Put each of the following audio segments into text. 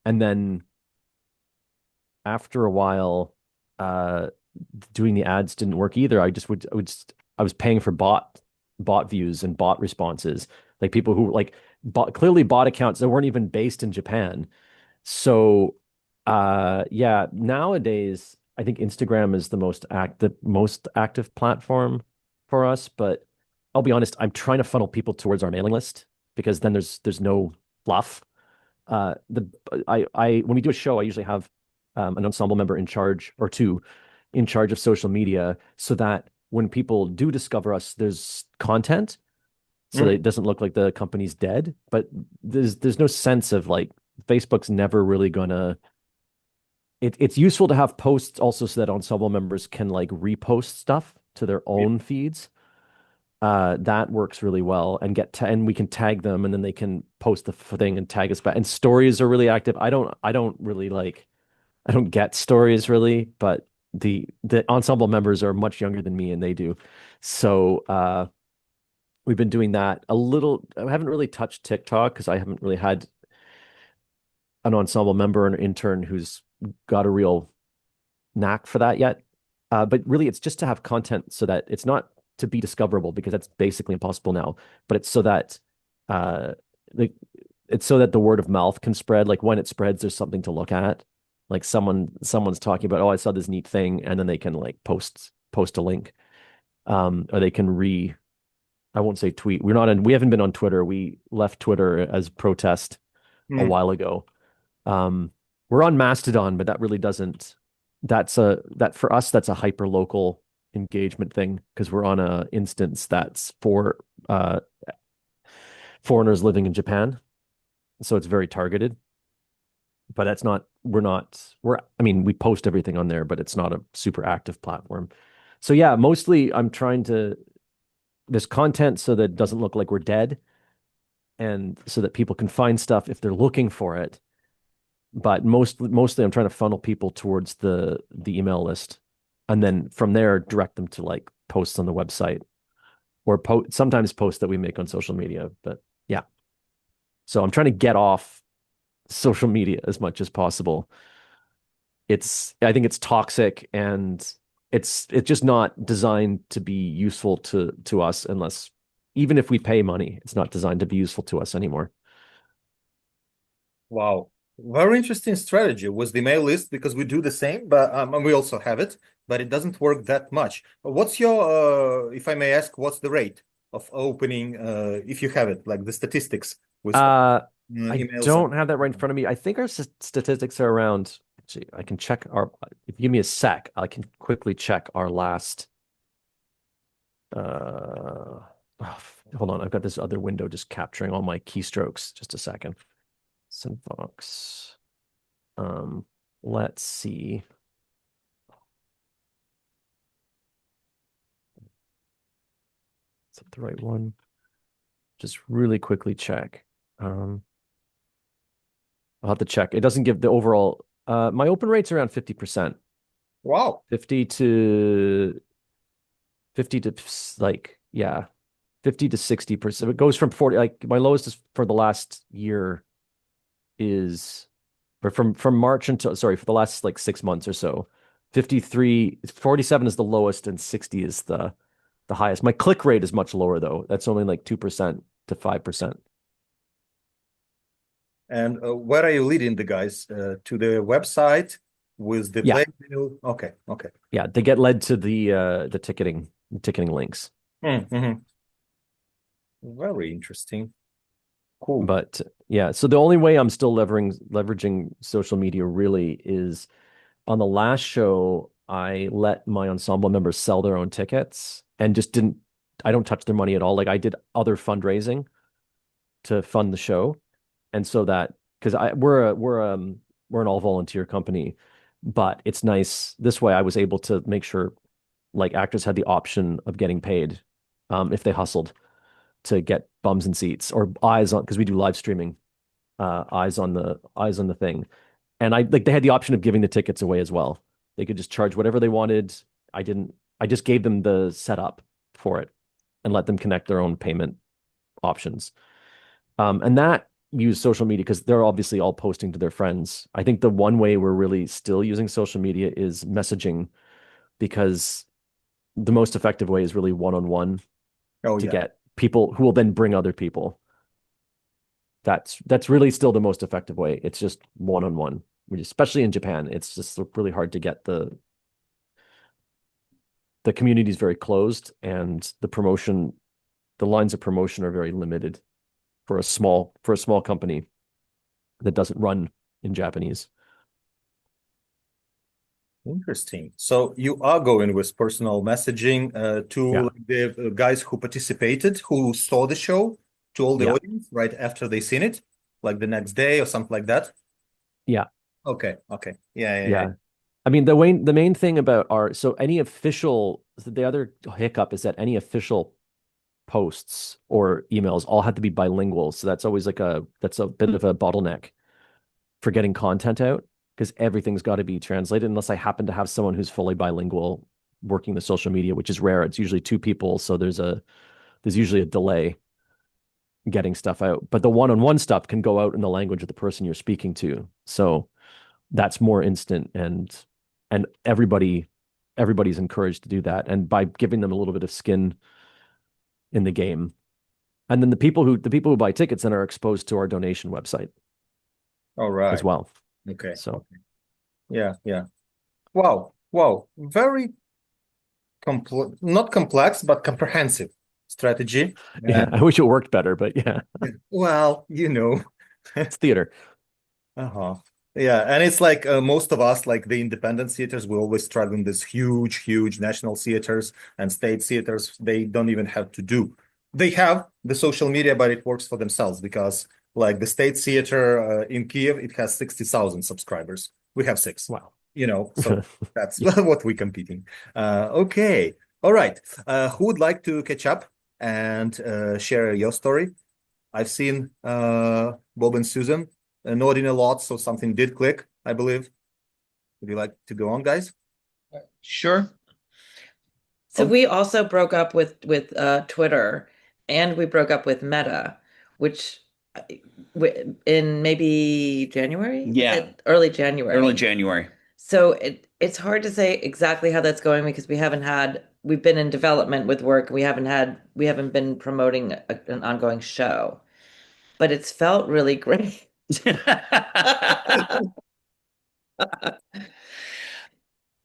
And then after a while, uh, doing the ads didn't work either. I was paying for bot views and bot responses, like people who like clearly bot accounts that weren't even based in Japan. So, yeah, nowadays I think Instagram is the most active platform for us. But I'll be honest, I'm trying to funnel people towards our mailing list because then there's no fluff. The I when we do a show, I usually have an ensemble member in charge or two in charge of social media so that when people do discover us, there's content so that Mm. it doesn't look like the company's dead. But there's no sense of like Facebook's never really gonna. It's useful to have posts also so that ensemble members can like repost stuff to their Yeah. own feeds. That works really well and and we can tag them and then they can post the thing and tag us back. And stories are really active. I don't really like I don't get stories really, but the ensemble members are much younger than me and they do. So we've been doing that a little. I haven't really touched TikTok because I haven't really had an ensemble member or an intern who's got a real knack for that yet. But really, it's just to have content so that it's not to be discoverable because that's basically impossible now. But it's so that uh, the it's so that the word of mouth can spread. Like when it spreads, there's something to look at. Like someone's talking about, oh, I saw this neat thing, and then they can like post a link, or they can I won't say tweet. We haven't been on Twitter. We left Twitter as protest a Mm. while ago. Um, we're on Mastodon, but that really doesn't. That for us, that's a hyper local engagement thing because we're on a instance that's for foreigners living in Japan, so it's very targeted. But that's not. We're not. We're. I mean, we post everything on there, but it's not a super active platform. So yeah, mostly I'm trying to. There's content so that it doesn't look like we're dead, and so that people can find stuff if they're looking for it. But mostly I'm trying to funnel people towards the email list and then from there direct them to like posts on the website or sometimes posts that we make on social media. But yeah, so I'm trying to get off social media as much as possible. I think it's toxic and it's just not designed to be useful to us unless even if we pay money, it's not designed to be useful to us anymore. Wow. Very interesting strategy with the mail list because we do the same, but and we also have it, but it doesn't work that much. What's your, if I may ask, what's the rate of opening, if you have it, like the statistics with Uh, I emails don't have that right in front of me. I think our statistics are around. Actually, I can check our. If you give me a sec, I can quickly check our last. Uh, hold on, I've got this other window just capturing all my keystrokes. Just a second. Synfox. Um, let's see. Is that the right one? Just really quickly check. Um, I'll have to check. It doesn't give the overall. My open rate's around 50%. Wow. 50 to 50 to like yeah 50 to 60%. It goes from 40. Like my lowest is for the last year is or from March until sorry for the last like 6 months or so. 47 is the lowest and 60 is the highest. My click rate is much lower though. That's only like 2% to 5%. And where are you leading the guys? To the website with the Yeah, play bill? Okay, okay. yeah, they get led to the ticketing links. Mm-hmm. Very interesting. Cool. But yeah, so the only way I'm still leveraging social media really is on the last show, I let my ensemble members sell their own tickets and just didn't, I don't touch their money at all. Like I did other fundraising to fund the show. And so that, because we're an all volunteer company, but it's nice. This way I was able to make sure like actors had the option of getting paid if they hustled to get bums and seats or eyes on, because we do live streaming, eyes on the thing. And I like they had the option of giving the tickets away as well. They could just charge whatever they wanted. I didn't, I just gave them the setup for it and let them connect their own payment options. And that use social media because they're obviously all posting to their friends. I think the one way we're really still using social media is messaging because the most effective way is really one-on-one Oh to yeah. get people who will then bring other people. That's really still the most effective way. It's just one-on-one, especially in Japan. It's just really hard to get the community is very closed and the lines of promotion are very limited for a small company that doesn't run in Japanese. Interesting. So you are going with personal messaging to Yeah. like, the guys who participated, who saw the show, to all the Yeah. audience right after they seen it, like the next day or something like that. Yeah. Okay. Okay. Yeah. Yeah. Yeah. Yeah. I mean, the main thing about our so any official the other hiccup is that any official posts or emails all have to be bilingual. So that's a bit of a bottleneck for getting content out because everything's got to be translated unless I happen to have someone who's fully bilingual working the social media, which is rare. It's usually two people, so there's usually a delay getting stuff out. But the one-on-one stuff can go out in the language of the person you're speaking to. So that's more instant and everybody's encouraged to do that. And by giving them a little bit of skin in the game. And then the people who buy tickets then are exposed to our donation website All as right. well. Okay. So Okay. Yeah. Yeah. Wow. Wow. Very not complex, but comprehensive strategy. yeah, I wish it worked better, but yeah, Well, it's theater. Uh-huh. Yeah, and it's like most of us, like the independent theaters, we always struggle in these huge, huge national theaters and state theaters. They don't even have to do. They have the social media, but it works for themselves because, like the state theater in Kiev, it has 60,000 subscribers. We have six. Wow. So that's Yeah. what we're competing. Okay, all right. Who would like to catch up and share your story? I've seen Bob and Susan nodding a lot, so something did click, I believe. Would you like to go on, guys? Sure. So Oh, we also broke up with Twitter, and we broke up with Meta, which in maybe January, was Yeah, it early early January? January. So it's hard to say exactly how that's going because we've been in development with work. We haven't been promoting an ongoing show, but it's felt really great.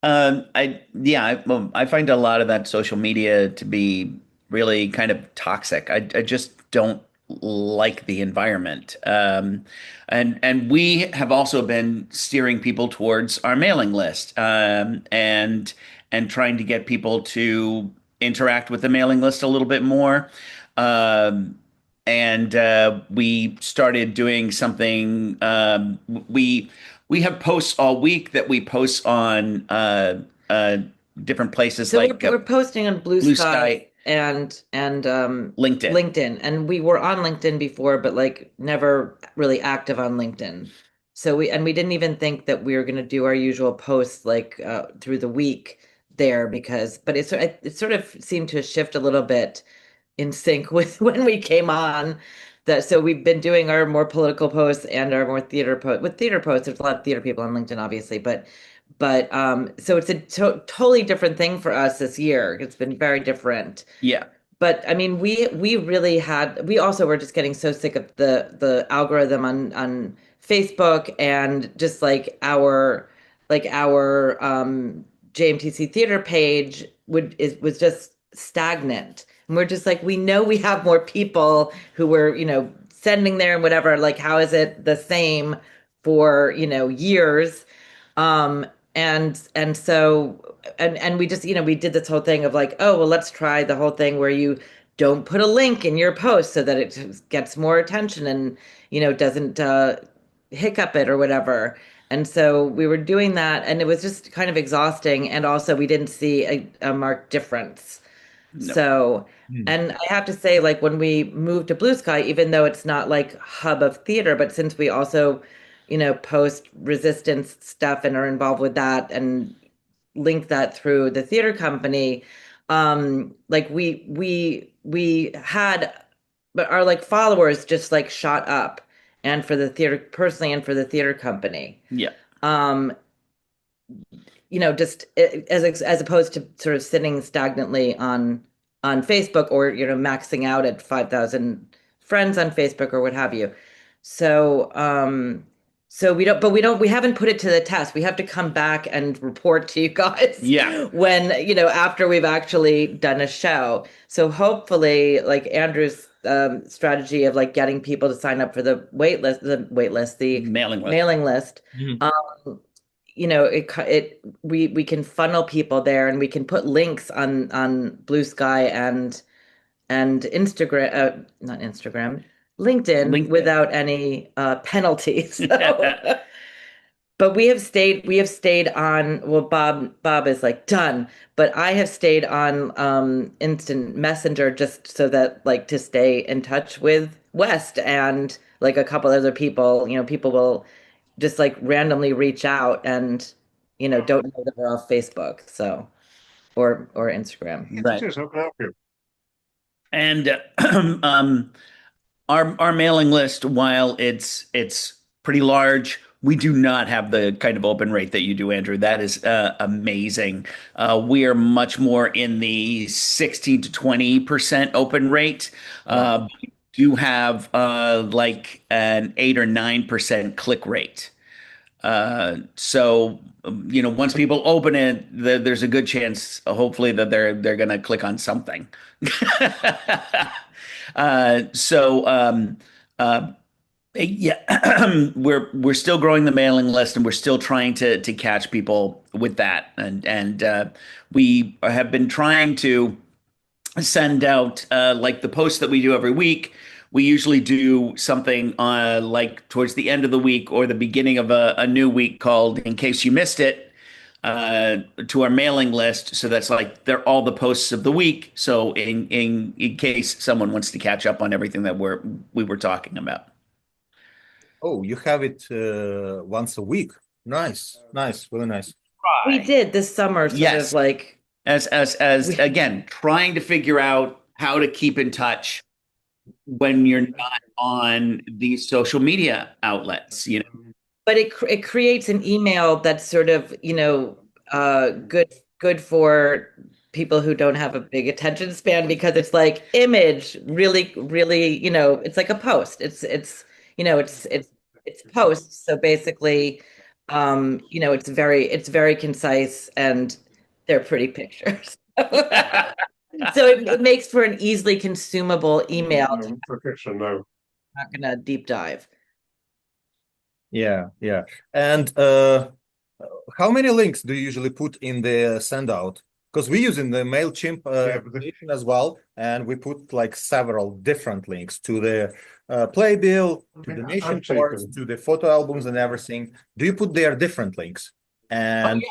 Well, I find a lot of that social media to be really kind of toxic. I just don't like the environment. And we have also been steering people towards our mailing list, and trying to get people to interact with the mailing list a little bit more. And we started doing something. We have posts all week that we post on uh, different places So like we're posting on Blue Blue Sky Sky, and LinkedIn. LinkedIn, and we were on LinkedIn before, but like never really active on LinkedIn. So we didn't even think that we were going to do our usual posts like through the week there because, but it sort of seemed to shift a little bit in sync with when we came on. That so we've been doing our more political posts and our more theater posts. With theater posts, there's a lot of theater people on LinkedIn, obviously, but so it's a totally different thing for us this year. It's been very different. Yeah. But I mean, we really had we also were just getting so sick of the algorithm on Facebook and just like our JMTC theater page was just stagnant. And we're just like, we know we have more people who were, sending there and whatever. Like, how is it the same for, years? Um, and so and we just, we did this whole thing of like, oh, well, let's try the whole thing where you don't put a link in your post so that it gets more attention and, doesn't hiccup it or whatever. And so we were doing that and it was just kind of exhausting. And also we didn't see a marked difference. No. So, hmm. and I have to say, like when we moved to Blue Sky, even though it's not like hub of theater, but since we also, post resistance stuff and are involved with that and link that through the theater company, like we had, but our like followers just like shot up. and for the theater personally and for the theater company. Yeah. Um, just as opposed to sort of sitting stagnantly on Facebook or maxing out at 5,000 friends on Facebook or what have you. So we haven't put it to the test. We have to come back and report to you guys Yeah. when after we've actually done a show. So hopefully, like Andrew's strategy of like getting people to sign up for the the Mailing list. mailing list. Mhm. We can funnel people there, and we can put links on Blue Sky and Instagram, not Instagram, LinkedIn, LinkedIn. without any penalties. So, but we have stayed on, well, Bob is like done, but I have stayed on Instant Messenger just so that like to stay in touch with West and like a couple other people. People will just like randomly reach out and don't know that we're off Facebook, so or Instagram. Right. Yes, how can I help you? And our mailing list, while it's pretty large, we do not have the kind of open rate that you do, Andrew. That is amazing. We are much more in the 16 to 20% open rate. We do have like an 8 or 9% click rate. So once people open it, there's a good chance, hopefully, that they're going to click on something. So yeah, we're still growing the mailing list, and we're still trying to catch people with that, and we have been trying to send out like the posts that we do every week. We usually do something like towards the end of the week or the beginning of a new week called "In Case You Missed It" to our mailing list. So that's like they're all the posts of the week. So in case someone wants to catch up on everything that we were talking about. Oh, you have it once a week. Nice, really nice. We did this summer, sort Yes. of like As again, trying to figure out how to keep in touch when you're not on these social media outlets, but it creates an email that's sort of good for people who don't have a big attention span, because it's like image really it's like a post. It's posts. So basically it's very concise, and they're pretty pictures. So it makes for an easily consumable email. For fiction, no. Not gonna deep dive. Yeah. And how many links do you usually put in the sendout? Because we use in the MailChimp application as well, and we put like several different links to the playbill, to the nation boards, to the photo albums and everything. Do you put there different links? And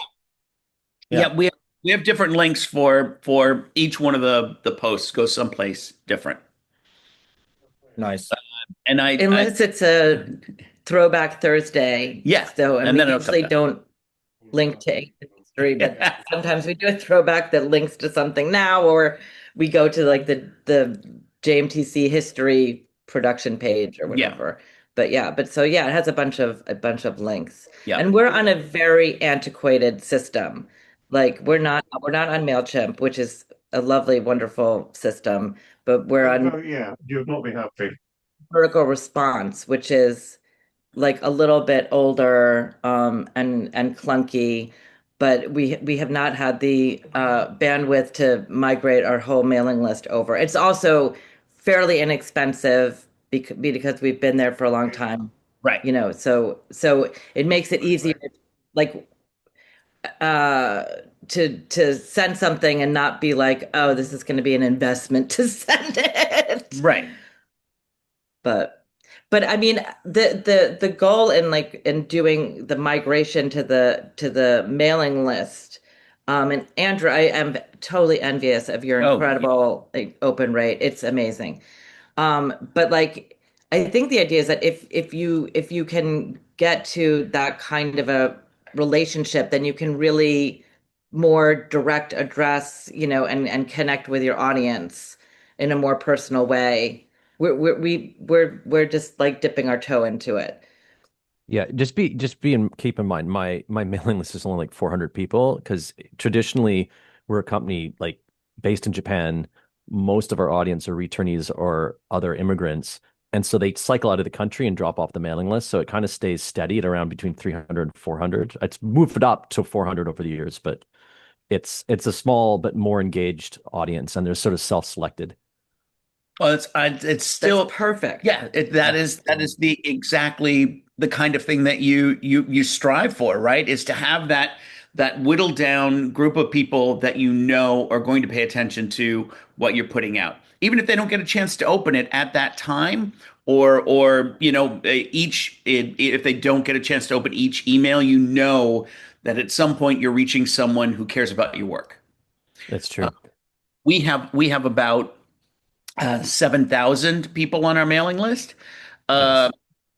yeah, we have different links for each one of the posts goes someplace different. nice. And Unless it's a Throwback Thursday. Yeah, So and we then it'll usually come back. don't link to history, but sometimes we do a throwback that links to something now, or we go to like the JMTC history production page or Yeah. whatever. But it has a bunch of links. Yeah. And we're on a very antiquated system. Like we're not on MailChimp, which is a lovely, wonderful system, but we're on Oh, yeah, you've not been happy. vertical response, which is like a little bit older and clunky, but we have not had the bandwidth to migrate our whole mailing list over. It's also fairly inexpensive because we've been there for a long time, Right. so it makes it easier, like to send something and not be like, oh, this is going to be an investment to send it. Right. But I mean, the goal in doing the migration to the mailing list, and Andrew, I am totally envious of your Oh, incredible like, open rate. It's amazing. But like, I think the idea is that if you can get to that kind of a relationship, then you can really more direct address, and connect with your audience in a more personal way. we're just like dipping our toe into it. Yeah, keep in mind my mailing list is only like 400 people because traditionally we're a company like based in Japan. Most of our audience are returnees or other immigrants. And so they cycle out of the country and drop off the mailing list. So it kind of stays steady at around between 300 and 400. It's moved up to 400 over the years, but it's a small but more engaged audience and they're sort of self-selected. Well, it's That's still, perfect. yeah, that is the exactly the kind of thing that you strive for, right? Is to have that whittled down group of people that you know are going to pay attention to what you're putting out, even if they don't get a chance to open it at that time, or if they don't get a chance to open each email, you know that at some point you're reaching someone who cares about your work. That's Uh, true. we have about 7,000 people on our mailing list. Uh, Nice.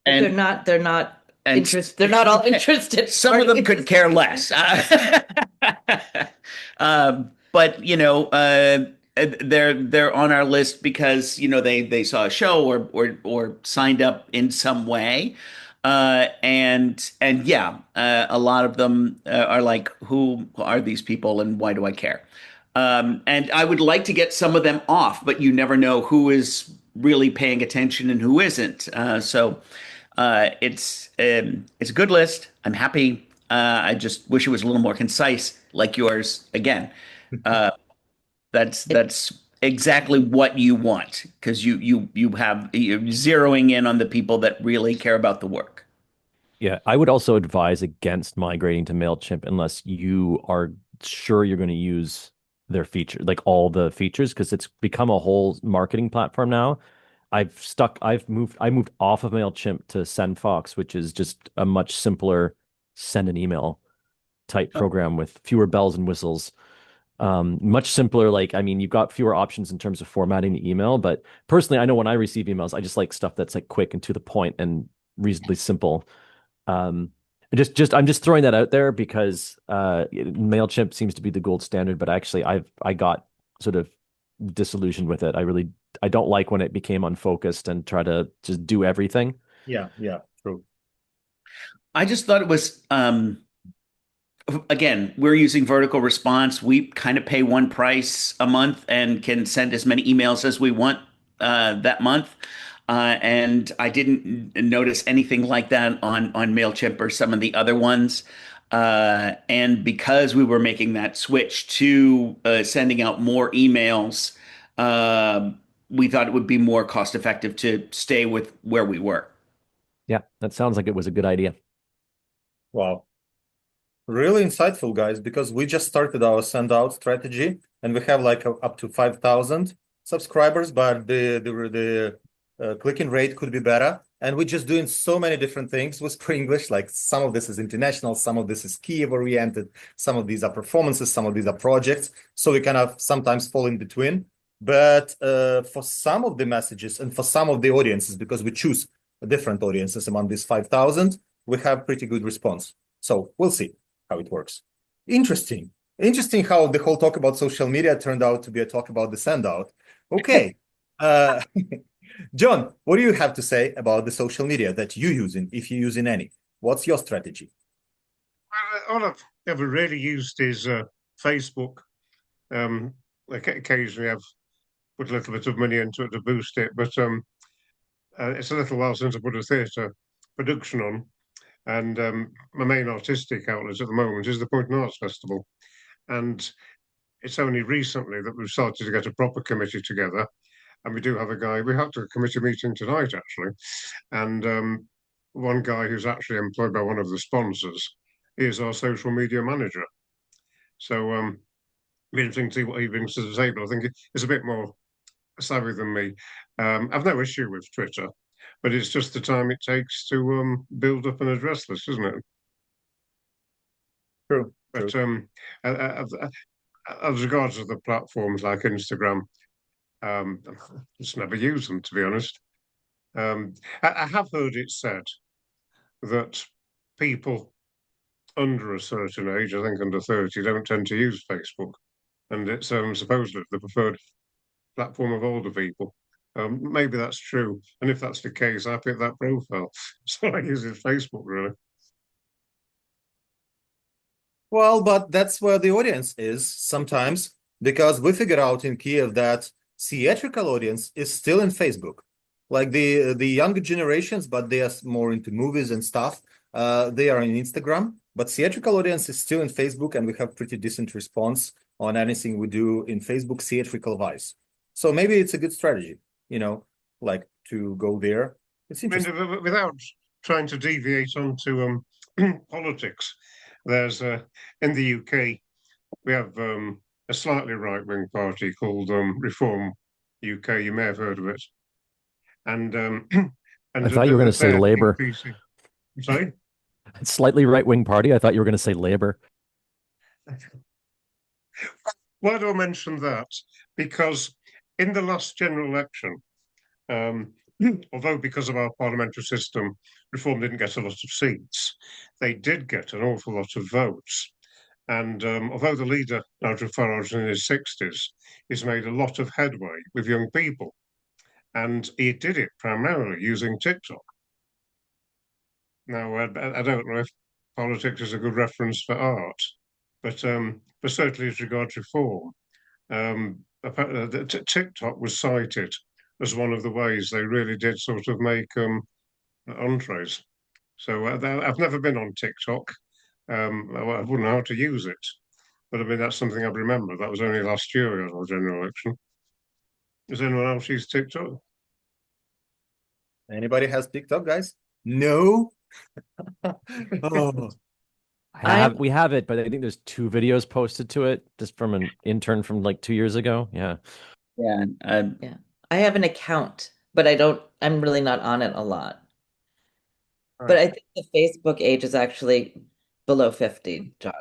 But they're and not they're not and interest they're not all interested. some of Aren't them could care less. But they're on our list because they saw a show or signed up in some way. And yeah, a lot of them are like, who are these people and why do I care? And I would like to get some of them off, but you never know who is really paying attention and who isn't. It's a good list. I'm happy. I just wish it was a little more concise, like yours. Again, uh, that's exactly what you want because you're zeroing in on the people that really care about the work. Yeah, I would also advise against migrating to MailChimp unless you are sure you're going to use their feature, like all the features, because it's become a whole marketing platform now. I moved off of MailChimp to SendFox, which is just a much simpler send an email type program with fewer bells and whistles. Much simpler. Like, I mean, you've got fewer options in terms of formatting the email, but personally, I know when I receive emails, I just like stuff that's like quick and to the point and reasonably simple. I'm just throwing that out there because Mailchimp seems to be the gold standard, but actually I got sort of disillusioned with it. I don't like when it became unfocused and try to just do everything. Yeah, yeah, true. I just thought it was again, we're using vertical response. We kind of pay one price a month and can send as many emails as we want that month. And I didn't notice anything like that on MailChimp or some of the other ones. And because we were making that switch to sending out more emails, we thought it would be more cost effective to stay with where we were. Yeah, that sounds like it was a good idea. Wow. Really insightful, guys, because we just started our send out strategy and we have like up to 5,000 subscribers, but the clicking rate could be better. And we're just doing so many different things with ProEnglish. Like some of this is international, some of this is Kiev oriented, some of these are performances, some of these are projects. So we kind of sometimes fall in between. But for some of the messages and for some of the audiences, because we choose different audiences among these 5,000, we have pretty good response. So we'll see how it works. Interesting. Interesting how the whole talk about social media turned out to be a talk about the send out. Okay. Uh, John, what do you have to say about the social media that you're using, if you're using any? What's your strategy? All I've ever really used is Facebook. Occasionally I've put a little bit of money into it to boost it, but it's a little while since I put a theatre production on. And my main artistic outlet at the moment is the Poynton Arts Festival. And it's only recently that we've started to get a proper committee together. And we do have a guy, we had a committee meeting tonight, actually. And one guy who's actually employed by one of the sponsors is our social media manager. So be interesting to see what he brings to the table. I think it's a bit more savvy than me. I've no issue with Twitter, but it's just the time it takes to build up an address list, isn't it? True. But as regards to the platforms like Instagram, just never use them, to be honest. I have heard it said that people under a certain age, I think under 30, don't tend to use Facebook, and it's supposedly the preferred platform of older people. Maybe that's true. And if that's the case, I pick that profile. So I use it Facebook, really. Well, but that's where the audience is sometimes, because we figured out in Kiev that theatrical audience is still in Facebook. Like the younger generations, but they are more into movies and stuff. They are on Instagram, but theatrical audience is still in Facebook, and we have pretty decent response on anything we do in Facebook theatrical wise. So maybe it's a good strategy, like to go there. It's I mean, interesting. without trying to deviate onto politics, there's in the UK we have a slightly right-wing party called Reform UK. You may have heard of it, and I thought you were going to say they're Labour. increasing. Sorry. Slightly right-wing party. I thought you were going to say Labour. Why do I mention that? Because in the last general election, although because of our parliamentary system, Reform didn't get a lot of seats, they did get an awful lot of votes. And although the leader, Nigel Farage, in his 60s, he's made a lot of headway with young people. And he did it primarily using TikTok. Now, I don't know if politics is a good reference for art, but certainly as regards reform, TikTok was cited as one of the ways they really did sort of make entrees. So I've never been on TikTok. I wouldn't know how to use it, but I mean that's something I remember. That was only last year in our general election. Does anyone else use TikTok? Anybody has TikTok, guys? No. Oh. We have it, but I think there's 2 videos posted to it just from an intern from like 2 years ago. Yeah. Yeah. Yeah. I have an account, but I'm really not on it a lot. But I think the Facebook age is actually below 50, John.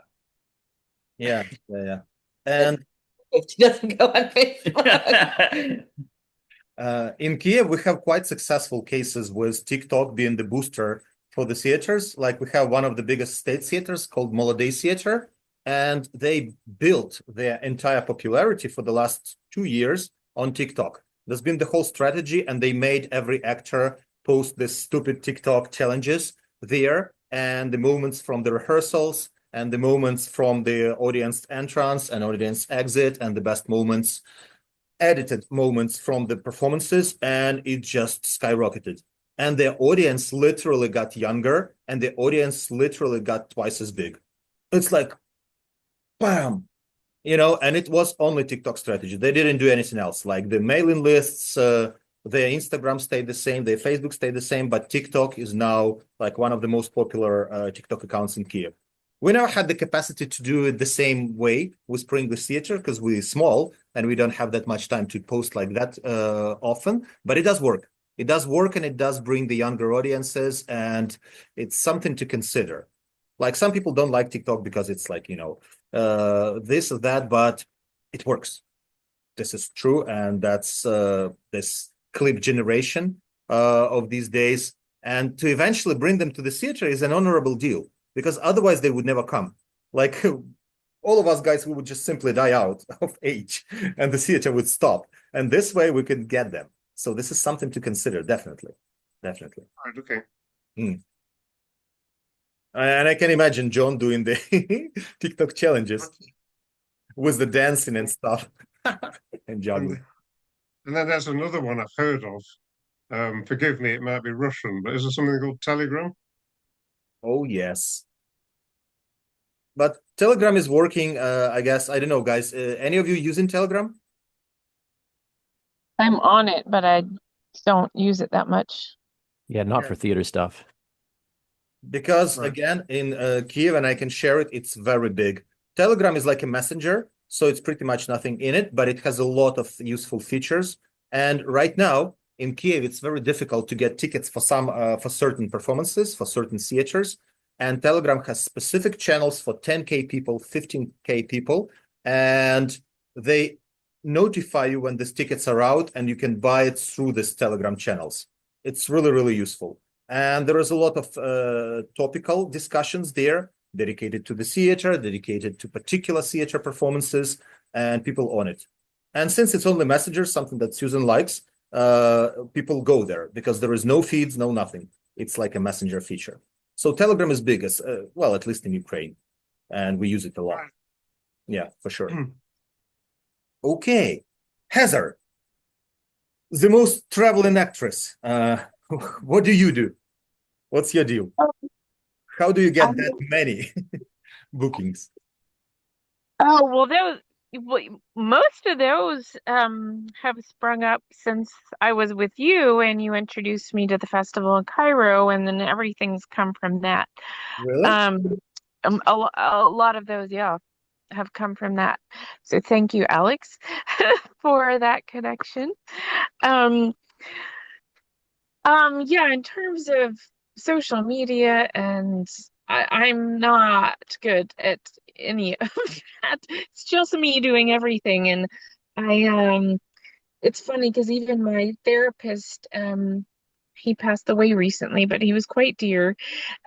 Yeah. And 50 doesn't go on Facebook. in Kiev, we have quite successful cases with TikTok being the booster for the theaters. Like we have one of the biggest state theaters called Molodey Theater, and they built their entire popularity for the last 2 years on TikTok. That's been the whole strategy, and they made every actor post this stupid TikTok challenges there, and the moments from the rehearsals, and the moments from the audience entrance and audience exit, and the best moments, edited moments from the performances, and it just skyrocketed. And the audience literally got younger, and the audience literally got twice as big. It's like, bam, and it was only TikTok strategy. They didn't do anything else. Like the mailing lists, their Instagram stayed the same, their Facebook stayed the same, but TikTok is now like one of the most popular TikTok accounts in Kiev. We now had the capacity to do it the same way with ProEnglish Theater because we're small and we don't have that much time to post like that often, but it does work. It does work, and it does bring the younger audiences, and it's something to consider. Like some people don't like TikTok because it's like, this or that, but it works. This is true, and that's this clip generation of these days. And to eventually bring them to the theater is an honorable deal, because otherwise they would never come. Like all of us guys, we would just simply die out of age, and the theater would stop. And this way we could get them. So this is something to consider, definitely. Definitely. Right, okay. And I can imagine John doing the TikTok challenges with the dancing and stuff and juggling. And then there's another one I've heard of. Forgive me, it might be Russian, but is there something called Telegram? Oh, yes. But Telegram is working, I guess. I don't know, guys. Any of you using Telegram? I'm on it, but I don't use it that much. Yeah, not for theater stuff. Because again, in Kiev, and I can share it, it's very big. Telegram is like a messenger, so it's pretty much nothing in it, but it has a lot of useful features. And right now in Kiev, it's very difficult to get tickets for certain performances, for certain theaters. And Telegram has specific channels for 10K people, 15K people, and they notify you when these tickets are out, and you can buy it through these Telegram channels. It's really, really useful. And there is a lot of topical discussions there dedicated to the theater, dedicated to particular theater performances, and people on it. And since it's only Messenger, something that Susan likes, people go there because there is no feeds, no nothing. It's like a messenger feature. So Telegram is big, as well, at least in Ukraine, and we use it a lot. Yeah, for sure. Okay, Heather, the most traveling actress. What do you do? What's your deal? How do you get that many bookings? Oh, well, most of those have sprung up since I was with you and you introduced me to the festival in Cairo, and then everything's come from that. Really? A lot of those, yeah, have come from that. So thank you, Alex, for that connection. Um, yeah, in terms of social media, and I'm not good at any of that. It's just me doing everything. And I it's funny because even my therapist, he passed away recently, but he was quite dear.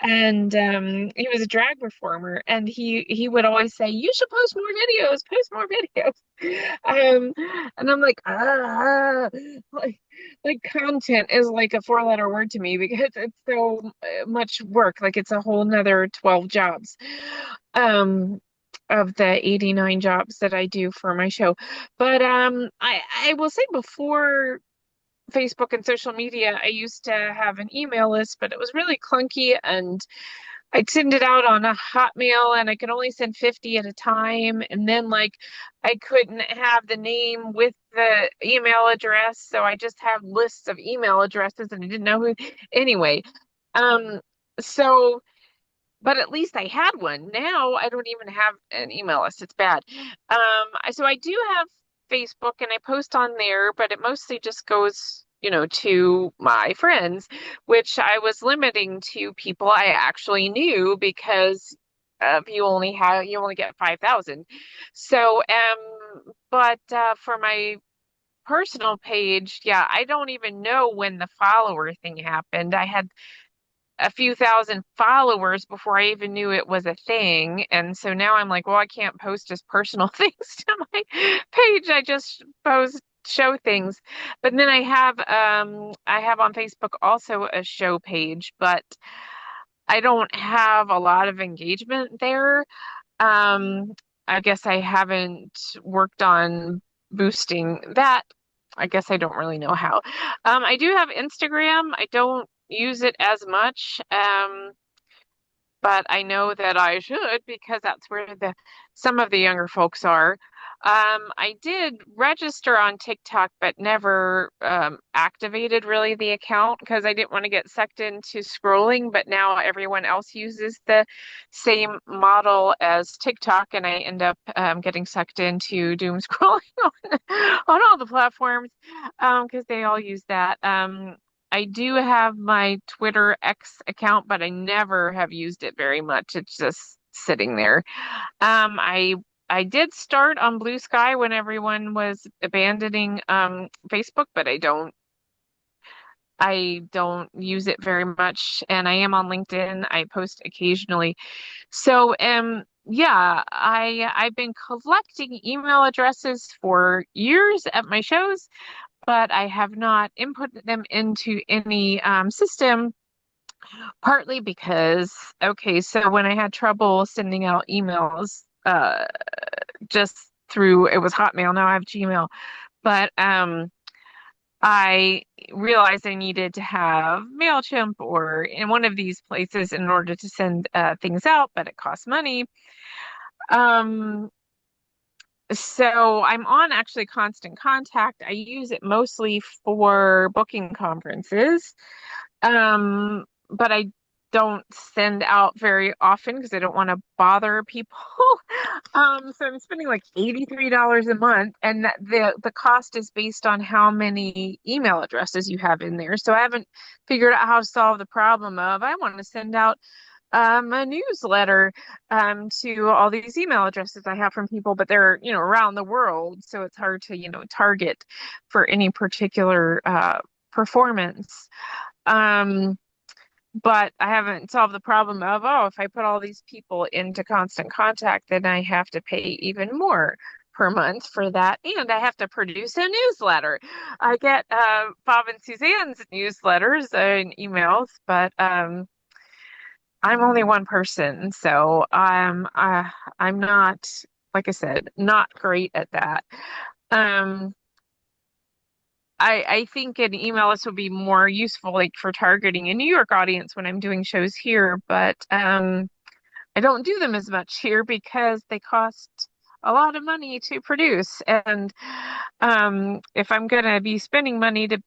And he was a drag performer, and he would always say, "You should post more videos." Um, and I'm like, like, content is like a four-letter word to me because it's so much work. Like it's a whole nother 12 jobs. Um, of the 89 jobs that I do for my show. But I will say before Facebook and social media, I used to have an email list, but it was really clunky, and I'd send it out on a Hotmail and I could only send 50 at a time. And then like I couldn't have the name with the email address, so I just have lists of email addresses and I didn't know who anyway. Um so but at least I had one. Now I don't even have an email list. It's bad. So I do have Facebook and I post on there, but it mostly just goes, to my friends, which I was limiting to people I actually knew because you only get 5,000. So, but for my personal page, yeah, I don't even know when the follower thing happened. I had a few thousand followers before I even knew it was a thing. And so now I'm like, well, I can't post just personal things to my page. I just post show things. But then I have on Facebook also a show page, but I don't have a lot of engagement there. Um, I guess I haven't worked on boosting that. I guess I don't really know how. I do have Instagram. I don't use it as much, but I know that I should because that's where the some of the younger folks are. I did register on TikTok, but never activated really the account because I didn't want to get sucked into scrolling. But now everyone else uses the same model as TikTok, and I end up getting sucked into doom scrolling on all the platforms because they all use that. I do have my Twitter X account, but I never have used it very much. It's just sitting there. I did start on Blue Sky when everyone was abandoning Facebook, but I don't use it very much. And I am on LinkedIn. I post occasionally. So yeah, I've been collecting email addresses for years at my shows, but I have not inputted them into any system, partly because, okay, so when I had trouble sending out emails, just through, it was Hotmail, now I have Gmail, but I realized I needed to have MailChimp or in one of these places in order to send things out, but it costs money. Um, so I'm on actually Constant Contact. I use it mostly for booking conferences. But I don't send out very often because I don't want to bother people. So I'm spending like $83 a month, and the cost is based on how many email addresses you have in there. So I haven't figured out how to solve the problem of I want to send out a newsletter to all these email addresses I have from people, but they're, around the world, so it's hard to, target for any particular performance. But I haven't solved the problem of, if I put all these people into Constant Contact, then I have to pay even more per month for that, and I have to produce a newsletter. I get Bob and Suzanne's newsletters and emails, but I'm only one person, so I'm not, like I said, not great at that. Um, I think an email list would be more useful, like for targeting a New York audience when I'm doing shows here, but I don't do them as much here because they cost a lot of money to produce. And if I'm going to be spending money to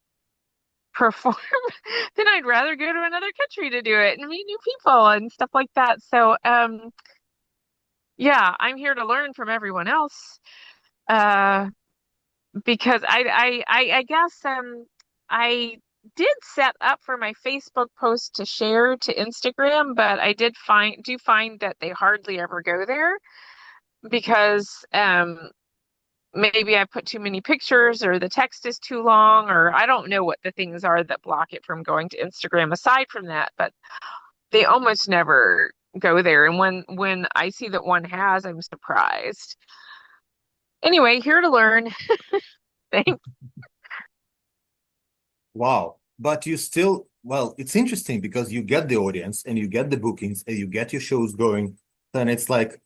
perform, then I'd rather go to another country to do it and meet new people and stuff like that. So, yeah, I'm here to learn from everyone else. Because I guess I did set up for my Facebook post to share to Instagram, but I do find that they hardly ever go there because maybe I put too many pictures or the text is too long, or I don't know what the things are that block it from going to Instagram aside from that, but they almost never go there. And when I see that one has, I'm surprised. Anyway, here to learn. Thanks. Wow. But you still, well, it's interesting because you get the audience and you get the bookings and you get your shows going. Then it's like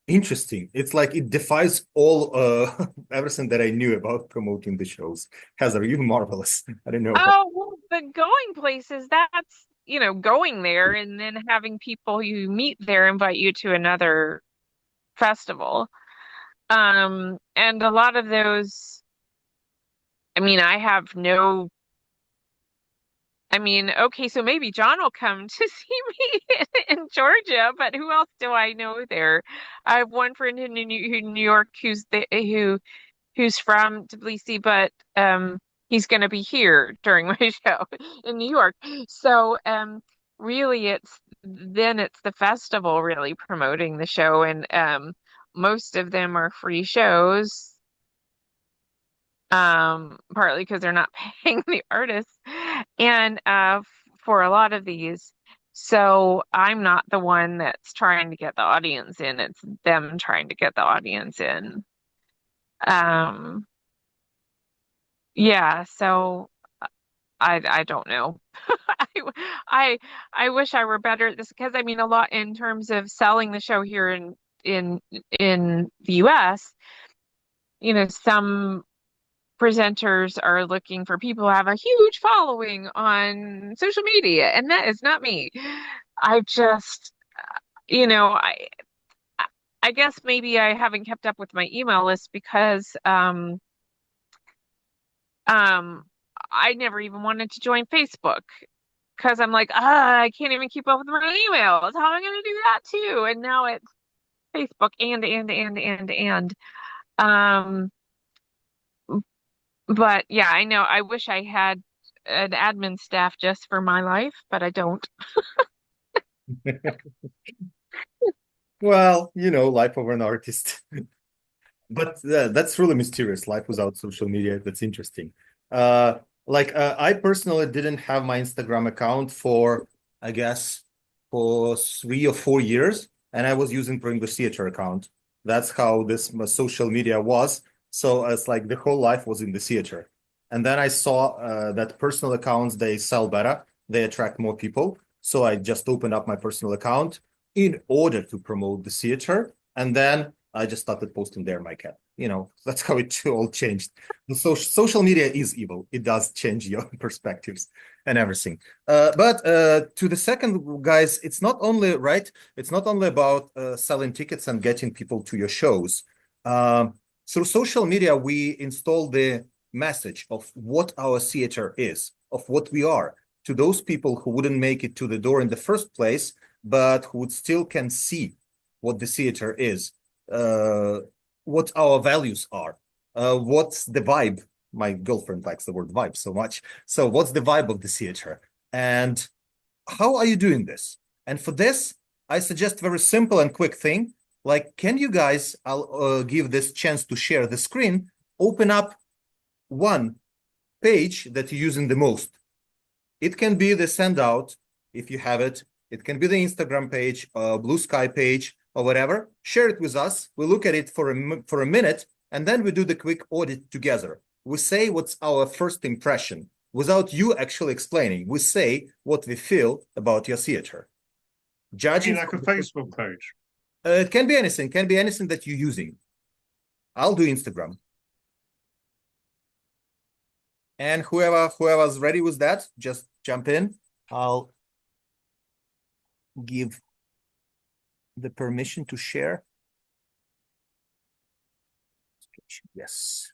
interesting. It's like it defies all everything that I knew about promoting the shows. Heather, you're marvelous. I don't know. Oh, well, the going places, that's, going there and then having people you meet there invite you to another festival. And a lot of those, I have no, okay, so maybe John will come to see me in Georgia, but who else do I know there? I have one friend in New York who's from Tbilisi, but he's going to be here during my show in New York. So really, it's the festival really promoting the show, and most of them are free shows. Partly because they're not paying the artists, and for a lot of these. So I'm not the one that's trying to get the audience in. It's them trying to get the audience in. Um, yeah, so I don't know. I I wish I were better at this because a lot in terms of selling the show here in the US, some presenters are looking for people who have a huge following on social media, and that is not me. I just, you know, I I guess maybe I haven't kept up with my email list because um I never even wanted to join Facebook because I'm like, I can't even keep up with my emails. How am I going to do that too? And now it's Facebook and. Um, but yeah, I know. I wish I had an admin staff just for my life, but I don't. Well, life of an artist. But that's really mysterious. Life without social media. That's interesting. I personally didn't have my Instagram account for, I guess, for 3 or 4 years, and I was using ProEnglish Theater account. That's how this social media was. So it's like the whole life was in the theater. And then I saw that personal accounts, they sell better, they attract more people. So I just opened up my personal account in order to promote the theater. And then I just started posting there my cat. That's how it all changed. The social media is evil. It does change your perspectives and everything. But to the second, guys, it's not only right. It's not only about selling tickets and getting people to your shows. Through social media, we install the message of what our theater is, of what we are, to those people who wouldn't make it to the door in the first place, but who still can see what the theater is, what our values are, what's the vibe. My girlfriend likes the word vibe so much. So what's the vibe of the theater? And how are you doing this? And for this, I suggest very simple and quick thing. Like, can you guys, I'll give this chance to share the screen, open up one page that you're using the most. It can be the Sendout, if you have it. It can be the Instagram page, Blue Sky page, or whatever, share it with us. We look at it for a minute, and then we do the quick audit together. We say what's our first impression without you actually explaining. We say what we feel about your theater. Judging like a Facebook page. It can be anything. Can be anything that you're using. I'll do Instagram. And whoever's ready with that, just jump in. I'll give the permission to share. Yes.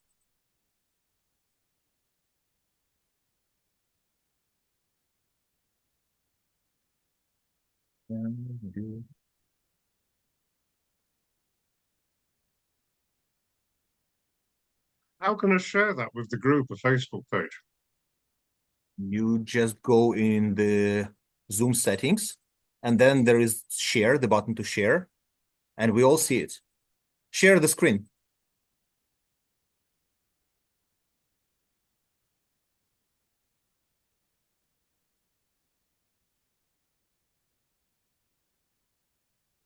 How can I share that with the group, a Facebook page? You just go in the Zoom settings, and then there is share, the button to share, and we all see it. Share the screen.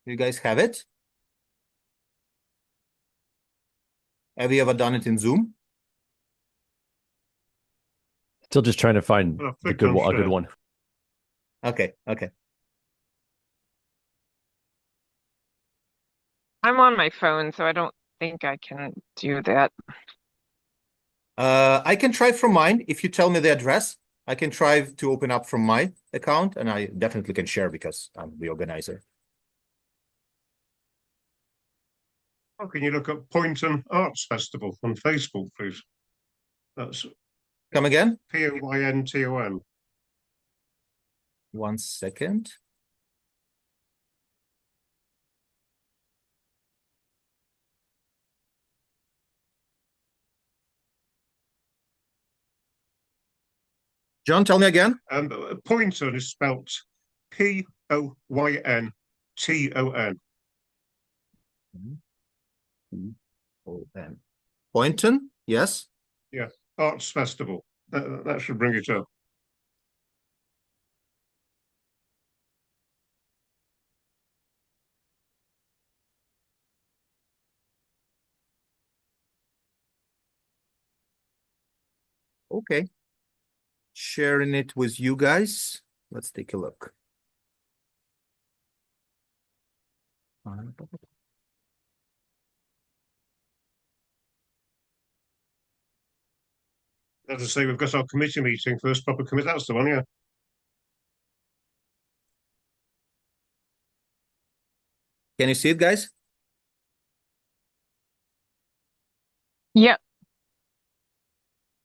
You guys have it? Have you ever done it in Zoom? Still just trying to find Well, a good share. one. Okay. I'm on my phone, so I don't think I can do that. I can try from mine. If you tell me the address, I can try to open up from my account, and I definitely can share because I'm the organizer. How can you look at Poynton Arts Festival on Facebook, please? That's Come again? Poynton. 1 second. John, tell me again. Poynton is spelt Poynton. Poynton, yes. Yeah, Arts Festival. That should bring it up. Okay. Sharing it with you guys. Let's take a look. As I say, we've got our committee meeting, first proper committee. That's the one, yeah. Can you see it, guys? Yep.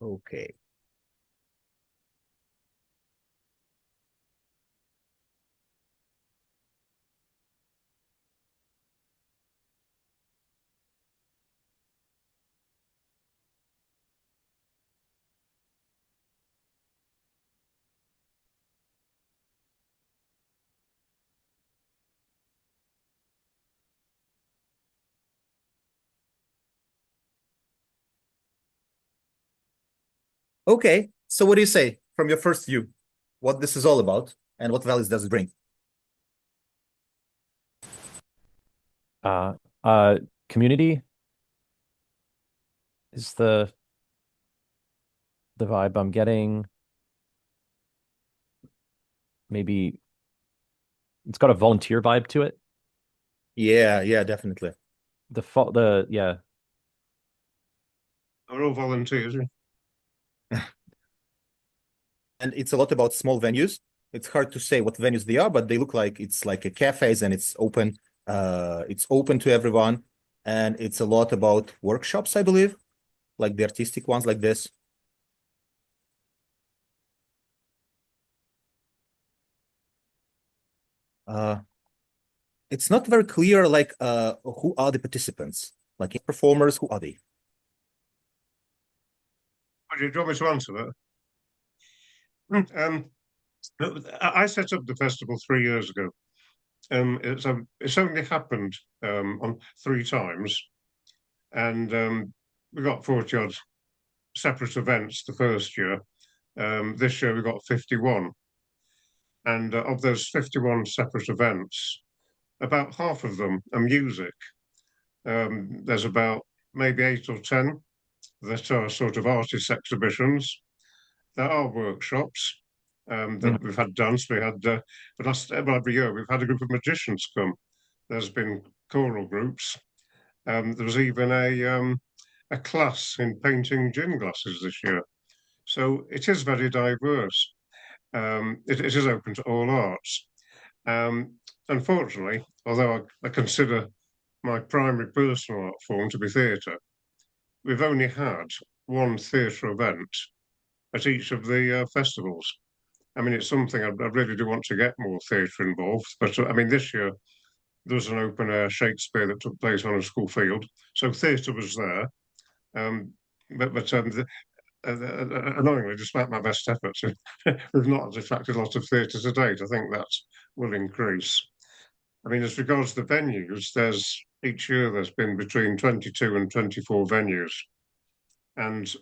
Okay. Okay. So what do you say from your first view? What this is all about and what values does it bring? Community is the vibe I'm getting. Maybe it's got a volunteer vibe to it. Yeah, definitely. Yeah. Are all volunteers, yeah. And it's a lot about small venues. It's hard to say what venues they are, but they look like it's like a cafes and it's open to everyone. And it's a lot about workshops, I believe, like the artistic ones like this. It's not very clear, like who are the participants, like performers, who are they? Do you want me to answer that? I set up the festival 3 years ago. It's only happened on 3 times, and we got 40 odd separate events the first year. This year we got 51, and of those 51 separate events, about half of them are music. There's about maybe 8 or 10 that are sort of artist exhibitions. There are workshops. That we've had dance. We had every year we've had a group of magicians come. There's been choral groups. There was even a class in painting gin glasses this year. So it is very diverse. It is open to all arts. Um, Unfortunately, although I consider my primary personal art form to be theatre, we've only had one theatre event at each of the festivals. I mean, it's something I really do want to get more theatre involved. But I mean, this year there was an open air Shakespeare that took place on a school field, so theatre was there. Um, but annoyingly, despite my best efforts, we've not attracted a lot of theatre to date. I think that will increase. I mean, as regards the venues, each year there's been between 22 and 24 venues, and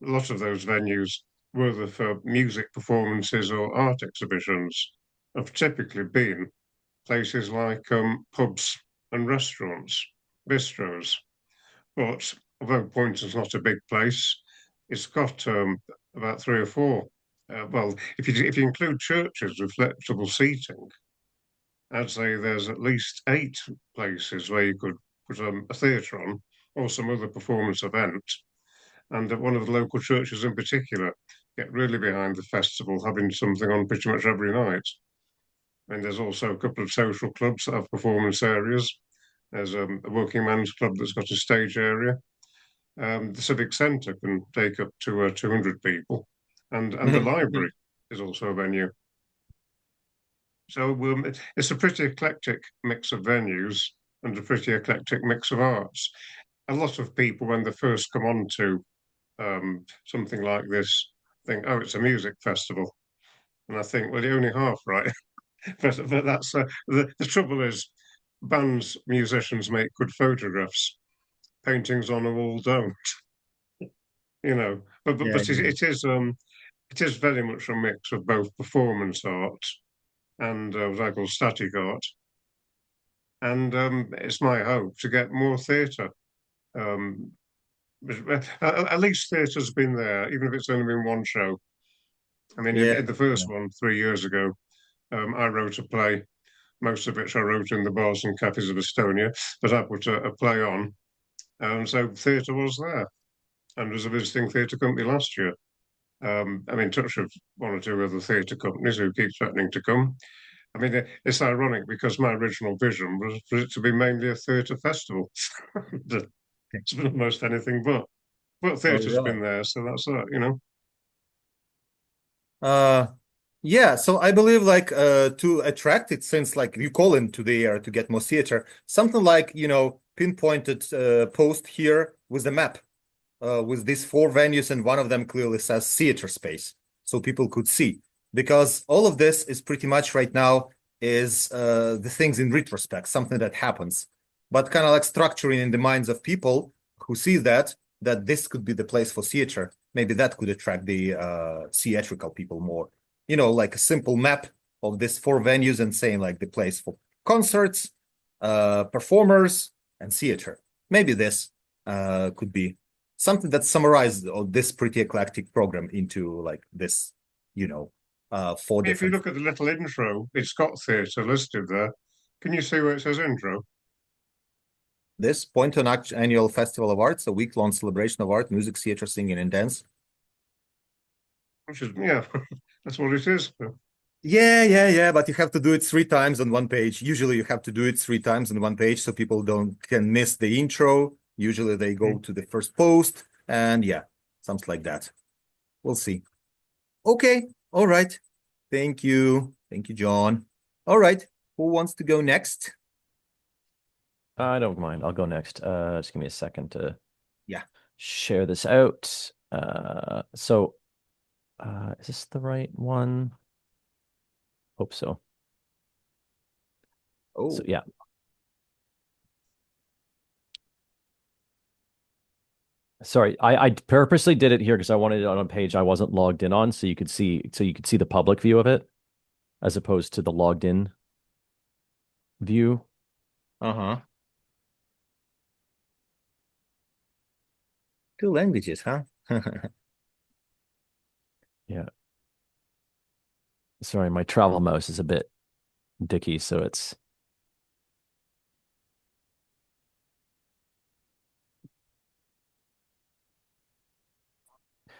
a lot of those venues, whether for music performances or art exhibitions, have typically been places like pubs and restaurants, bistros. But although Poynton's not a big place, it's got about 3 or 4. Well, if you include churches with flexible seating, I'd say there's at least 8 places where you could put a theatre on or some other performance event. And one of the local churches in particular get really behind the festival, having something on pretty much every night. And there's also a couple of social clubs that have performance areas. There's a working man's club that's got a stage area. The civic centre can take up to 200 people, and the library is also a venue. So it's a pretty eclectic mix of venues and a pretty eclectic mix of arts. A lot of people, when they first come on to something like this, think, "Oh, it's a music festival," and I think, "Well, you're only half right." but that's the trouble is, bands, musicians make good photographs. Paintings on a wall don't, you know. But Yeah, it is very much a mix of both performance art and what I call static art. And it's my hope to get more theatre. Um, at least theatre's been there, even if it's only been one show. I mean, yeah, in the first one 3 years ago, I wrote a play, most of which I wrote in the bars and cafes of Estonia, but I put a play on. So theatre was there. And was a visiting theatre company last year. I'm in touch with 1 or 2 other theatre companies who keep threatening to come. I mean, it's ironic because my original vision was for it to be mainly a theatre festival. It's been almost anything but. But oh, theatre's really? been there, so that's that, you know. Uh, yeah, so I believe like to attract it, since like you call into the air to get more theater, something like, pinpointed post here with a map with these 4 venues, and one of them clearly says theater space, so people could see. Because all of this is pretty much right now is the things in retrospect, something that happens, but kind of like structuring in the minds of people who see that this could be the place for theater. Maybe that could attract the theatrical people more. Like a simple map of these 4 venues and saying like the place for concerts, performers, and theater. Maybe this could be something that summarized this pretty eclectic program into like this, 4 If you different. look at the little intro, it's got theatre listed there. Can you see where it says intro? This Poynton Annual Festival of Arts, a week-long celebration of art, music, theater, singing, and dance. Which is, yeah, that's what it is. Yeah, but you have to do it 3 times on one page. Usually you have to do it 3 times on one page so people can miss the intro. Usually they go to the first post, and yeah, something like that. We'll see. Okay, all right. Thank you. Thank you, John. All right, who wants to go next? I don't mind. I'll go next. Just give me a second to Yeah. share this out. So is this the right one? Hope so. Oh, So yeah. Sorry, I purposely did it here because I wanted it on a page I wasn't logged in on, so you could see the public view of it as opposed to the logged in. view. Uh-huh. Two languages, huh? Yeah. Sorry, my travel mouse is a bit dicky, so it's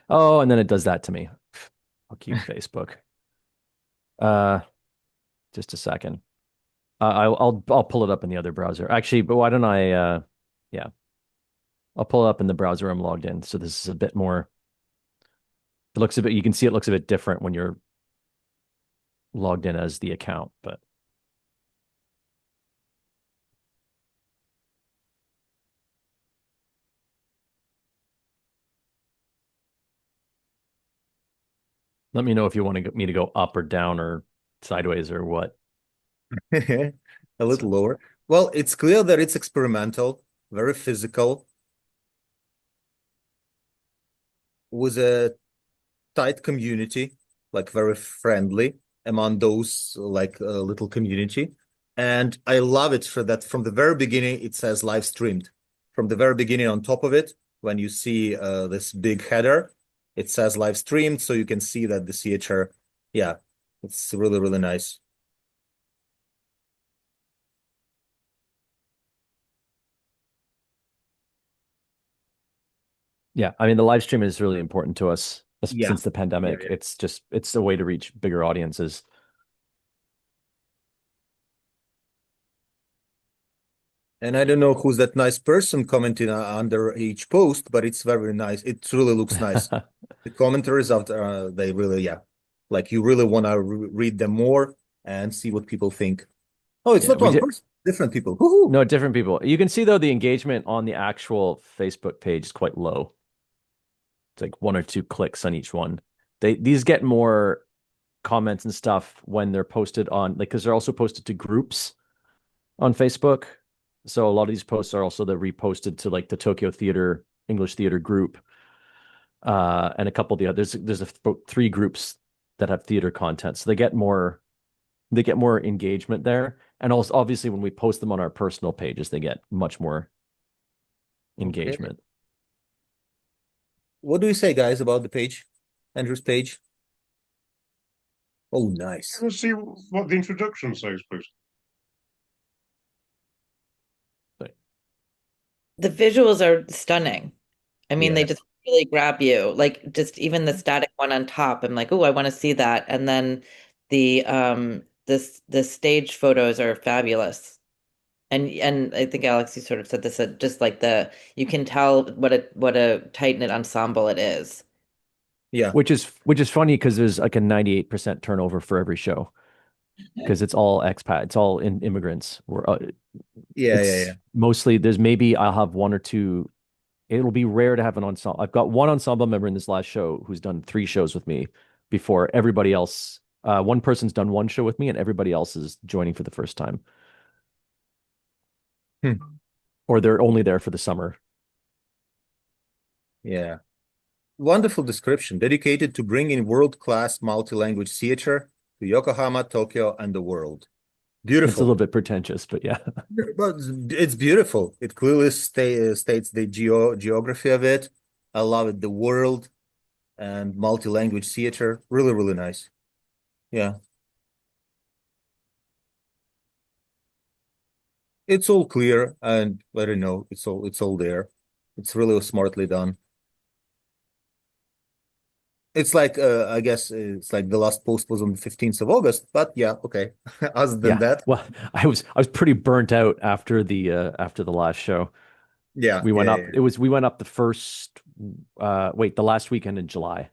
oh, and then it does that to me. I'll keep Facebook. Uh, just a second. I'll pull it up in the other browser. Actually, but why don't I? Yeah, I'll pull it up in the browser I'm logged in. So this is a bit more. It looks a bit. You can see it looks a bit different when you're logged in as the account, but let me know if you want me to go up or down or sideways or what. A So, little lower. Well, it's clear that it's experimental, very physical, with a tight community, like very friendly among those like little community. And I love it for that from the very beginning, it says live streamed. From the very beginning on top of it, when you see this big header, it says live streamed, so you can see that the CHR, yeah, it's really, really nice. yeah, I mean the live stream is really important to us Yeah. since the Yeah, pandemic. yeah. It's a way to reach bigger audiences. And I don't know who's that nice person commenting under each post, but it's very nice. It really looks nice. The commentaries after they really, yeah, like you really want to read them more and see what people think. Oh, it's Yeah, not we one did. person, different people. Woohoo! No, different people. You can see though the engagement on the actual Facebook page is quite low. It's like one or two clicks on each one. These get more comments and stuff when they're posted on like because they're also posted to groups on Facebook. So a lot of these posts are also they're reposted to like the Tokyo Theater English Theater group, and a couple of the others. There's about three groups that have theater content, so they get more engagement there. And also obviously when we post them on our personal pages, they get much more Okay. engagement. What do you say, guys, about the page? Andrew's page? Oh, nice. Let's see what the introduction says, please. The visuals are stunning. I mean, they Yeah. just really grab you. Like just even the static one on top. I'm like, oh, I want to see that. And then the stage photos are fabulous. And I think Alex, you sort of said this, just like you can tell what a tight knit ensemble it is. Yeah. Which is funny because there's like a 98% turnover for every show because it's all expat, it's all immigrants. Yeah. Yeah. Yeah. It's mostly there's maybe I'll have one or two. It'll be rare to have an ensemble. I've got one ensemble member in this last show who's done 3 shows with me before everybody else. One person's done 1 show with me, and everybody else is joining for the first time, Hmm. or they're only there for the summer. Yeah. Wonderful description. Dedicated to bringing world-class multi-language theater to Yokohama, Tokyo, and the world. It's a little Beautiful. bit pretentious, but yeah. But it's beautiful. It clearly states the geography of it. I love it. The world and multi-language theater. Really, really nice. Yeah. It's all clear and I don't know. It's all there. It's really smartly done. It's like I guess it's like the last post was on the 15th of August, but yeah, okay. Other than Yeah. that, Well, I was pretty burnt out after the last show. yeah, We went yeah, up. yeah. We went up the first the last weekend in July.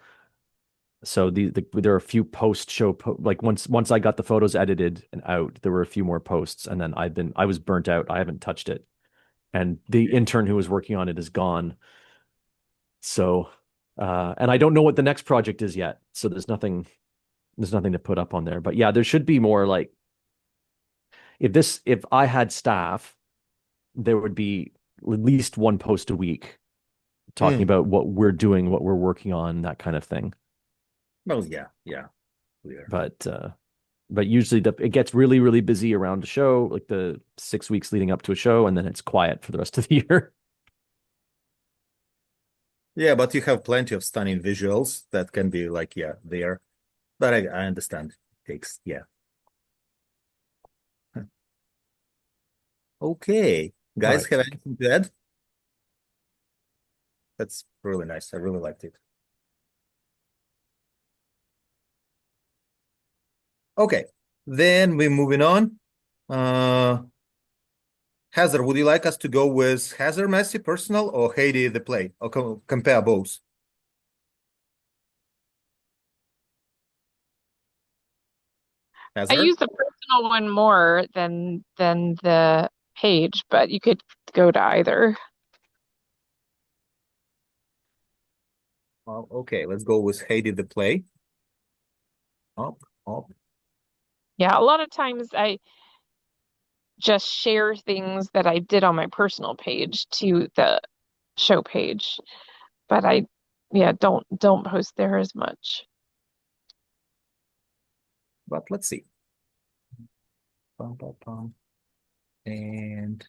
So there are a few post show like once I got the photos edited and out, there were a few more posts, and then I was burnt out. I haven't touched it, and the intern who was working on it is gone. So, and I don't know what the next project is yet. So there's nothing to put up on there. But yeah, there should be more like if I had staff, there would be at least one post a week talking Mm. about what we're doing, what we're working on, that kind of thing. Oh yeah, yeah, clear. But but usually it gets really, really busy around a show, like the 6 weeks leading up to a show, and then it's quiet for the rest of the year. Yeah, but you have plenty of stunning visuals that can be like, yeah, there. But I understand. It takes, yeah. Okay. Guys, Right. have anything to add? That's really nice. I really liked it. Okay. Then we're moving on. Heather, would you like us to go with Heather Massey personal or Hedy the play, or compare both? I Heather? use the personal one more than the page, but you could go to either. Okay, let's go with Hedy the play. Up, up. Yeah, a lot of times I just share things that I did on my personal page to the show page, but I yeah, don't post there as much. But let's see. Pum, pum, pum. And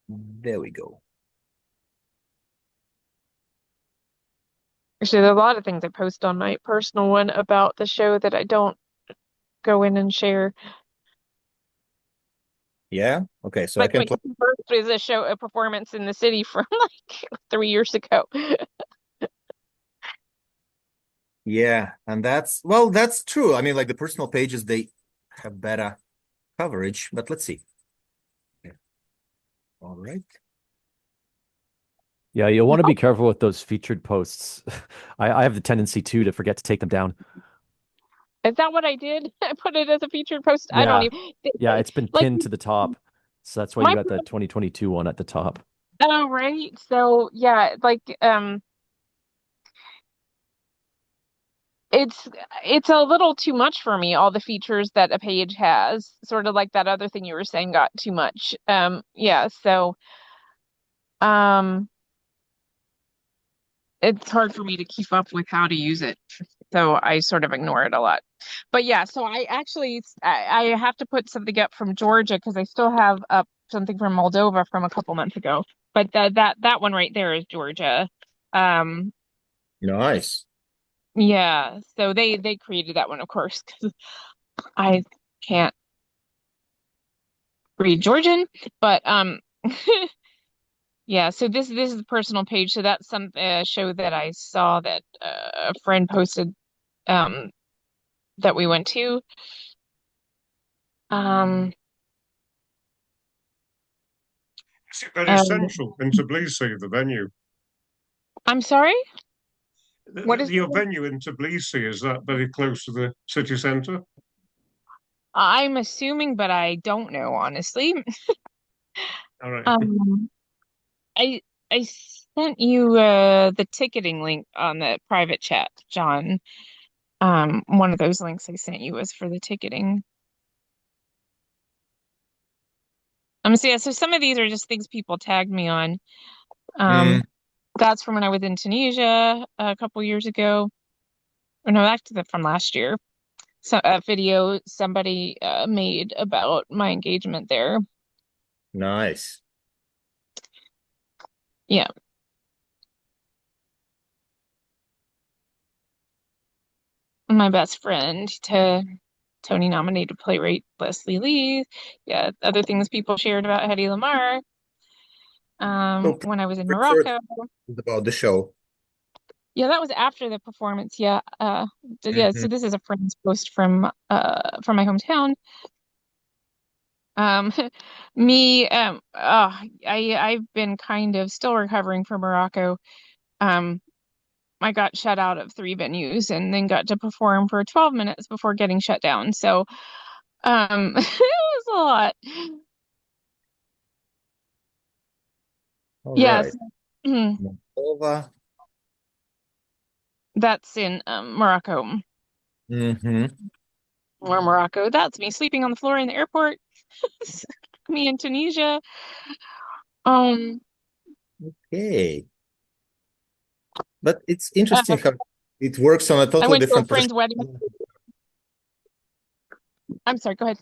there we go. Actually, there's a lot of things I post on my personal one about the show that I don't go in and share. Yeah. Okay. So I Like can my play. first was a performance in the city from like 3 years ago. Yeah. And that's true. I mean, like the personal pages, they have better coverage, but let's see. Yeah. All right. Yeah, you'll want to be careful with those featured posts. I have the tendency too to forget to take them down. Is that what I did? I put it as a featured post. I don't Yeah. even Yeah, it's been like pinned to the top. So that's why you my got that 2022 one at the top. oh right. So yeah, like it's it's a little too much for me, all the features that a page has. Sort of like that other thing you were saying got too much. Yeah, so um it's hard for me to keep up with how to use it. So I sort of ignore it a lot. But yeah, so I have to put something up from Georgia because I still have up something from Moldova from a couple months ago. But that one right there is Georgia. Um Nice. yeah, so they created that one, of course, because I can't read Georgian, but yeah, so this is the personal page. So that's some show that I saw that a friend posted um that we went to. Um, Is it very um, central in Tbilisi, the venue? I'm sorry. What is? Your venue in Tbilisi, is that very close to the city centre? I'm assuming, but I don't know honestly. All right. Um, I I sent you the ticketing link on the private chat, John. One of those links I sent you was for the ticketing. So yeah, so some of these are just things people tagged me on. Mm, That's from when I was in Tunisia a couple years ago. Or no, actually from last year. So a video somebody made about my engagement there. nice. Yeah. My best friend to Tony nominated playwright Leslie Lee. Yeah, other things people shared about Hedy Lamarr. So When I was in pretty sure Morocco. it's about the show. Yeah, that was after the performance. Yeah. Yeah, Mhm. so this is a friend's post from my hometown. Um me I've been kind of still recovering from Morocco. Um I got shut out of three venues and then got to perform for 12 minutes before getting shut down. So it was a lot. All right. Yes. Mhm. Moldova. That's in Morocco. Mm-hmm. Or Morocco. That's me sleeping on the floor in the airport. Me in Tunisia. Um Okay. But it's uh, interesting how it works on a I totally went to a different friend's wedding. perspective. I'm sorry, go ahead.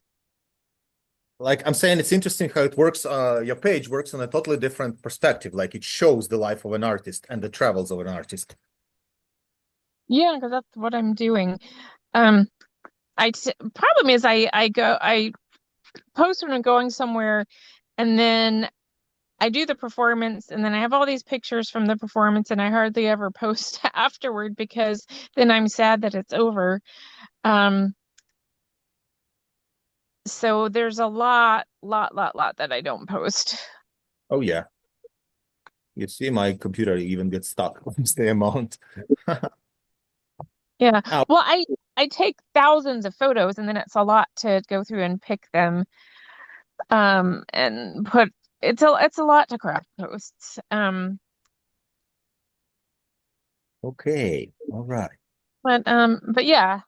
Like I'm saying, it's interesting how it works. Your page works on a totally different perspective. Like it shows the life of an artist and the travels of an artist. Yeah, because that's what I'm doing. Um, problem is I post when I'm going somewhere, and then I do the performance, and then I have all these pictures from the performance, and I hardly ever post afterward because then I'm sad that it's over. Um, so there's a lot that I don't post. Oh yeah. You see, my computer even gets stuck with the amount. Yeah. Oh, Well, I take thousands of photos, and then it's a lot to go through and pick them. And put it's a lot to craft posts. okay. All right. But yeah.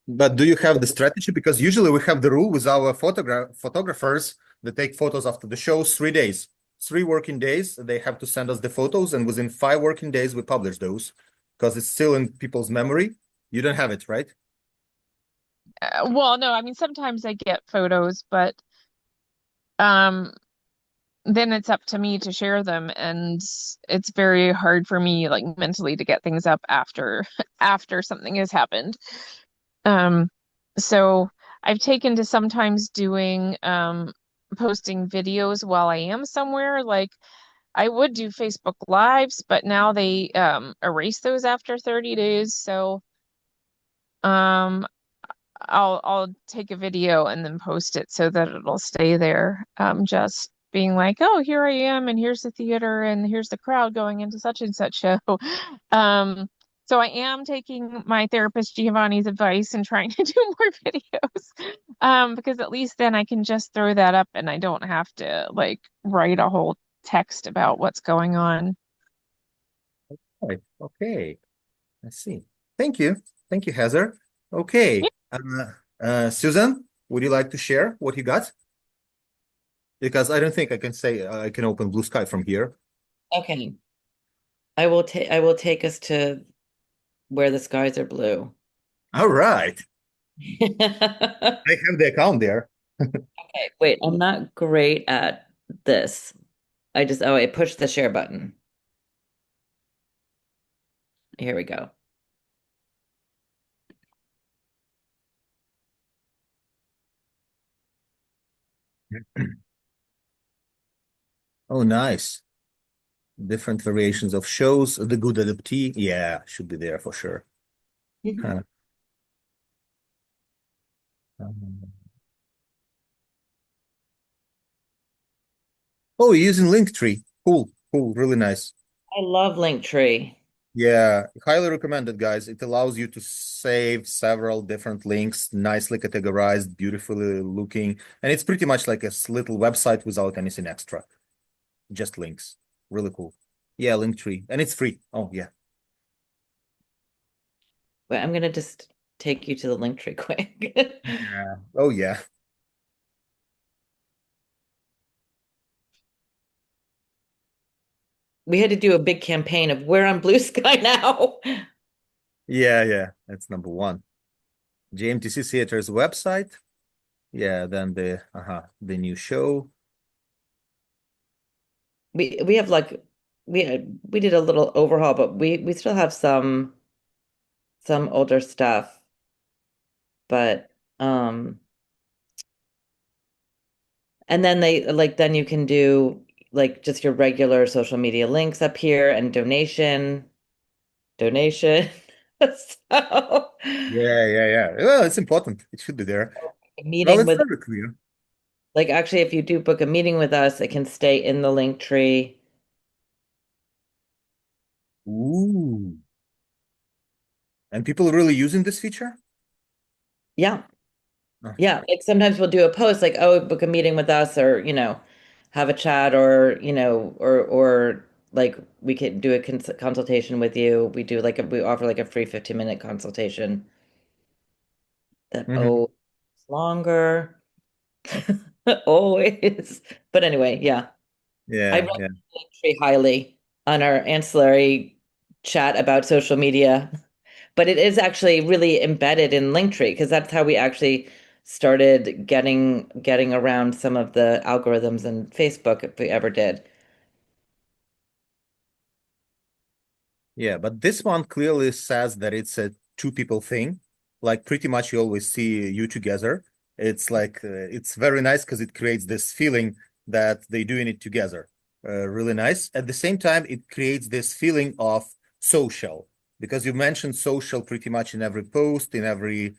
But do you have the strategy? Because usually we have the rule with our photographers that take photos after the show 3 days. 3 working days, they have to send us the photos, and within 5 working days, we publish those because it's still in people's memory. You don't have it, right? Well, no, I mean sometimes I get photos, but um then it's up to me to share them, and it's very hard for me like mentally to get things up after after something has happened. Um so I've taken to sometimes doing posting videos while I am somewhere. Like I would do Facebook Lives, but now they erase those after 30 days. So um I'll take a video and then post it so that it'll stay there. Just being like, oh, here I am, and here's the theater, and here's the crowd going into such and such show. Um, so I am taking my therapist Giovanni's advice and trying to do more videos. Because at least then I can just throw that up and I don't have to like write a whole text about what's going on. Right. Okay. I see. Thank you. Thank you, Heather. Okay. Susan, would you like to share what you got? Because I don't think I can say I can open Blue Sky from here. Okay. I will take us to where the skies are blue. All right. Okay, I have the account there. wait, I'm not great at this. I pushed the share button. Here we go. Oh, nice. Different variations of shows. The Good Adoptee. Yeah, should be there for sure. Huh. Oh, you're using Linktree. Cool, cool, really nice. I love Linktree. Yeah, highly recommended, guys. It allows you to save several different links, nicely categorized, beautifully looking, and it's pretty much like a little website without anything extra. Just links. Really cool. Yeah, Linktree, and it's free. Oh, yeah. Wait, I'm gonna just take you to the Linktree quick. Yeah. Oh, yeah. We had to do a big campaign of we're on Blue Sky now. Yeah, yeah. That's number one. JMTC Theater's website. Yeah, then the new show. We have like we did a little overhaul, but we still have some older stuff. But and then then you can do like just your regular social media links up here and donation. So Yeah, yeah, yeah. Well, it's important. It should be there. a Well, meeting it's with very clear. like actually if you do book a meeting with us, it can stay in the link tree. Ooh. And people are really using this feature? Yeah. Oh. Yeah. Like sometimes we'll do a post like, oh, book a meeting with us or, have a chat or, or like we could do a consultation with you. We offer like a free 15-minute consultation that Mhm. longer always. But anyway, yeah. I Yeah, recommend yeah. Linktree highly on our ancillary chat about social media but it is actually really embedded in Linktree because that's how we actually started getting around some of the algorithms in Facebook if we ever did. Yeah, but this one clearly says that it's a two people thing. Like pretty much you always see you together. It's like it's very nice because it creates this feeling that they're doing it together. Really nice. At the same time, it creates this feeling of social because you mentioned social pretty much in every post, in every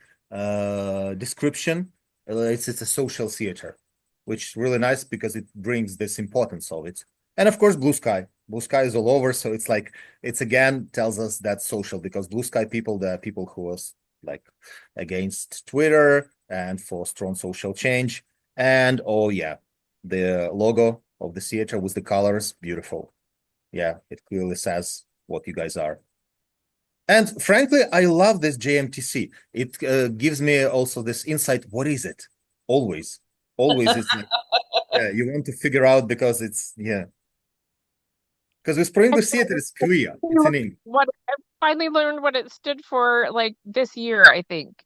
description. It's a social theater, which is really nice because it brings this importance of it. And of course, blue sky. Blue sky is all over, so it's like it's again tells us that social because blue sky people, the people who was like against Twitter and for strong social change. And oh yeah, the logo of the theater with the colors, beautiful. Yeah, it clearly says what you guys are. And frankly, I love this JMTC. It gives me also this insight. What is it? Always, always, it's like yeah, you want to figure out because it's yeah. Because with ProEnglish theater, it's clear. It's in English. What I finally learned what it stood for like this year, I think.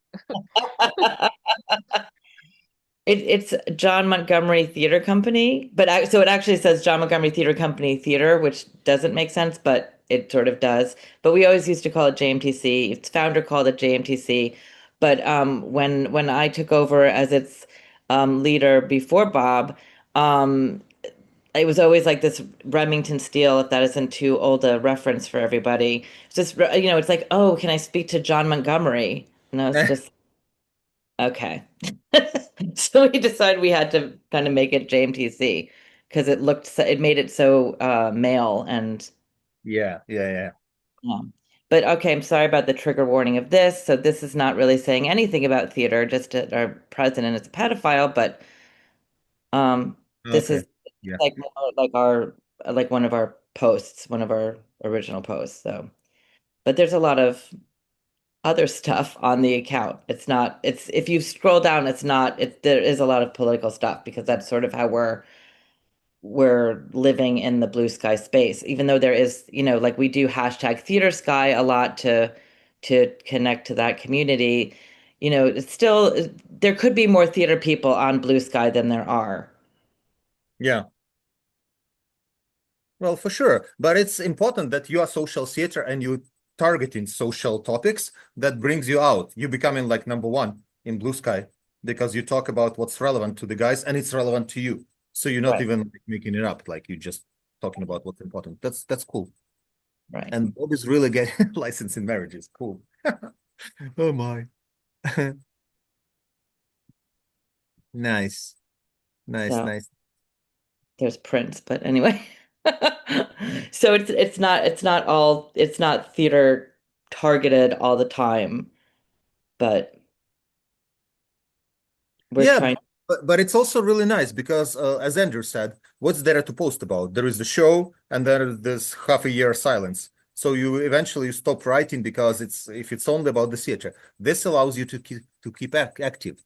It's John Montgomery Theater Company, but so it actually says John Montgomery Theater Company Theater, which doesn't make sense, but it sort of does. But we always used to call it JMTC. Its founder called it JMTC, but when I took over as its leader before Bob, um, it was always like this Remington Steele, if that isn't too old a reference for everybody. It's just it's like, oh, can I speak to John Montgomery? And I was just okay. So we decided we had to kind of make it JMTC because it made it so male and Yeah, yeah, yeah. but okay, I'm sorry about the trigger warning of this. So this is not really saying anything about theater, just that our president is a pedophile, but this Okay. is Yeah. like our like one of our posts, one of our original posts. So but there's a lot of other stuff on the account. It's if you scroll down, it's not it there is a lot of political stuff because that's sort of how we're living in the blue sky space. Even though there is, like we do hashtag theater sky a lot to connect to that community, it's still there could be more theater people on blue sky than there are. Yeah. Well, for sure. But it's important that you are social theater and you targeting social topics that brings you out. You becoming like number one in Blue Sky because you talk about what's relevant to the guys and it's relevant to you. So you're not Right, even like, making it up, like you just talking about what's important. That's cool. right. And Bob is really getting licensed in marriages. Cool. Oh my. Nice. Nice, So nice. there's Prince, but anyway. So it's not theater targeted all the time, but we're Yeah, trying. but it's also really nice because, as Andrew said, what's there to post about? There is the show, and then there's half a year silence. So you eventually stop writing because it's if it's only about the theater. This allows you to keep active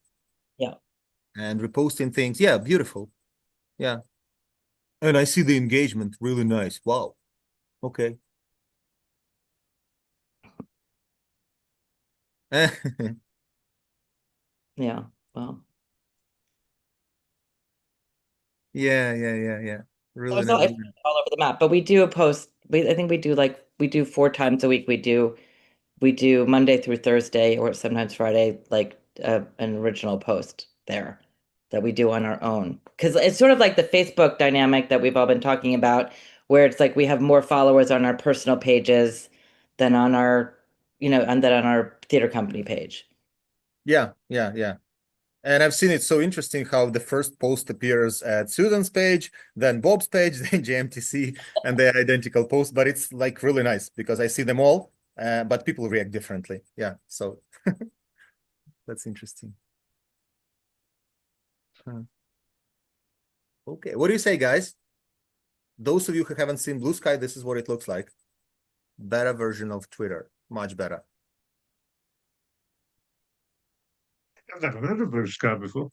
Yeah. and reposting things. Yeah, beautiful. Yeah, and I see the engagement. Really nice. Wow. Okay. Yeah. Well, Yeah, yeah, yeah, yeah. Really there's nice. it's all over the map, but we do post. I think we do 4 times a week. We do Monday through Thursday, or sometimes Friday, like an original post there that we do on our own. Because it's sort of like the Facebook dynamic that we've all been talking about, where it's like we have more followers on our personal pages than on our, and then on our theater company page. Yeah, yeah, yeah. And I've seen it so interesting how the first post appears at Susan's page, then Bob's page, then JMTC, and they're identical posts. But it's like really nice because I see them all, but people react differently. Yeah, so that's interesting. Huh. Okay, what do you say, guys? Those of you who haven't seen Blue Sky, this is what it looks like. Better version of Twitter, much better. I've never heard of Blue Sky before.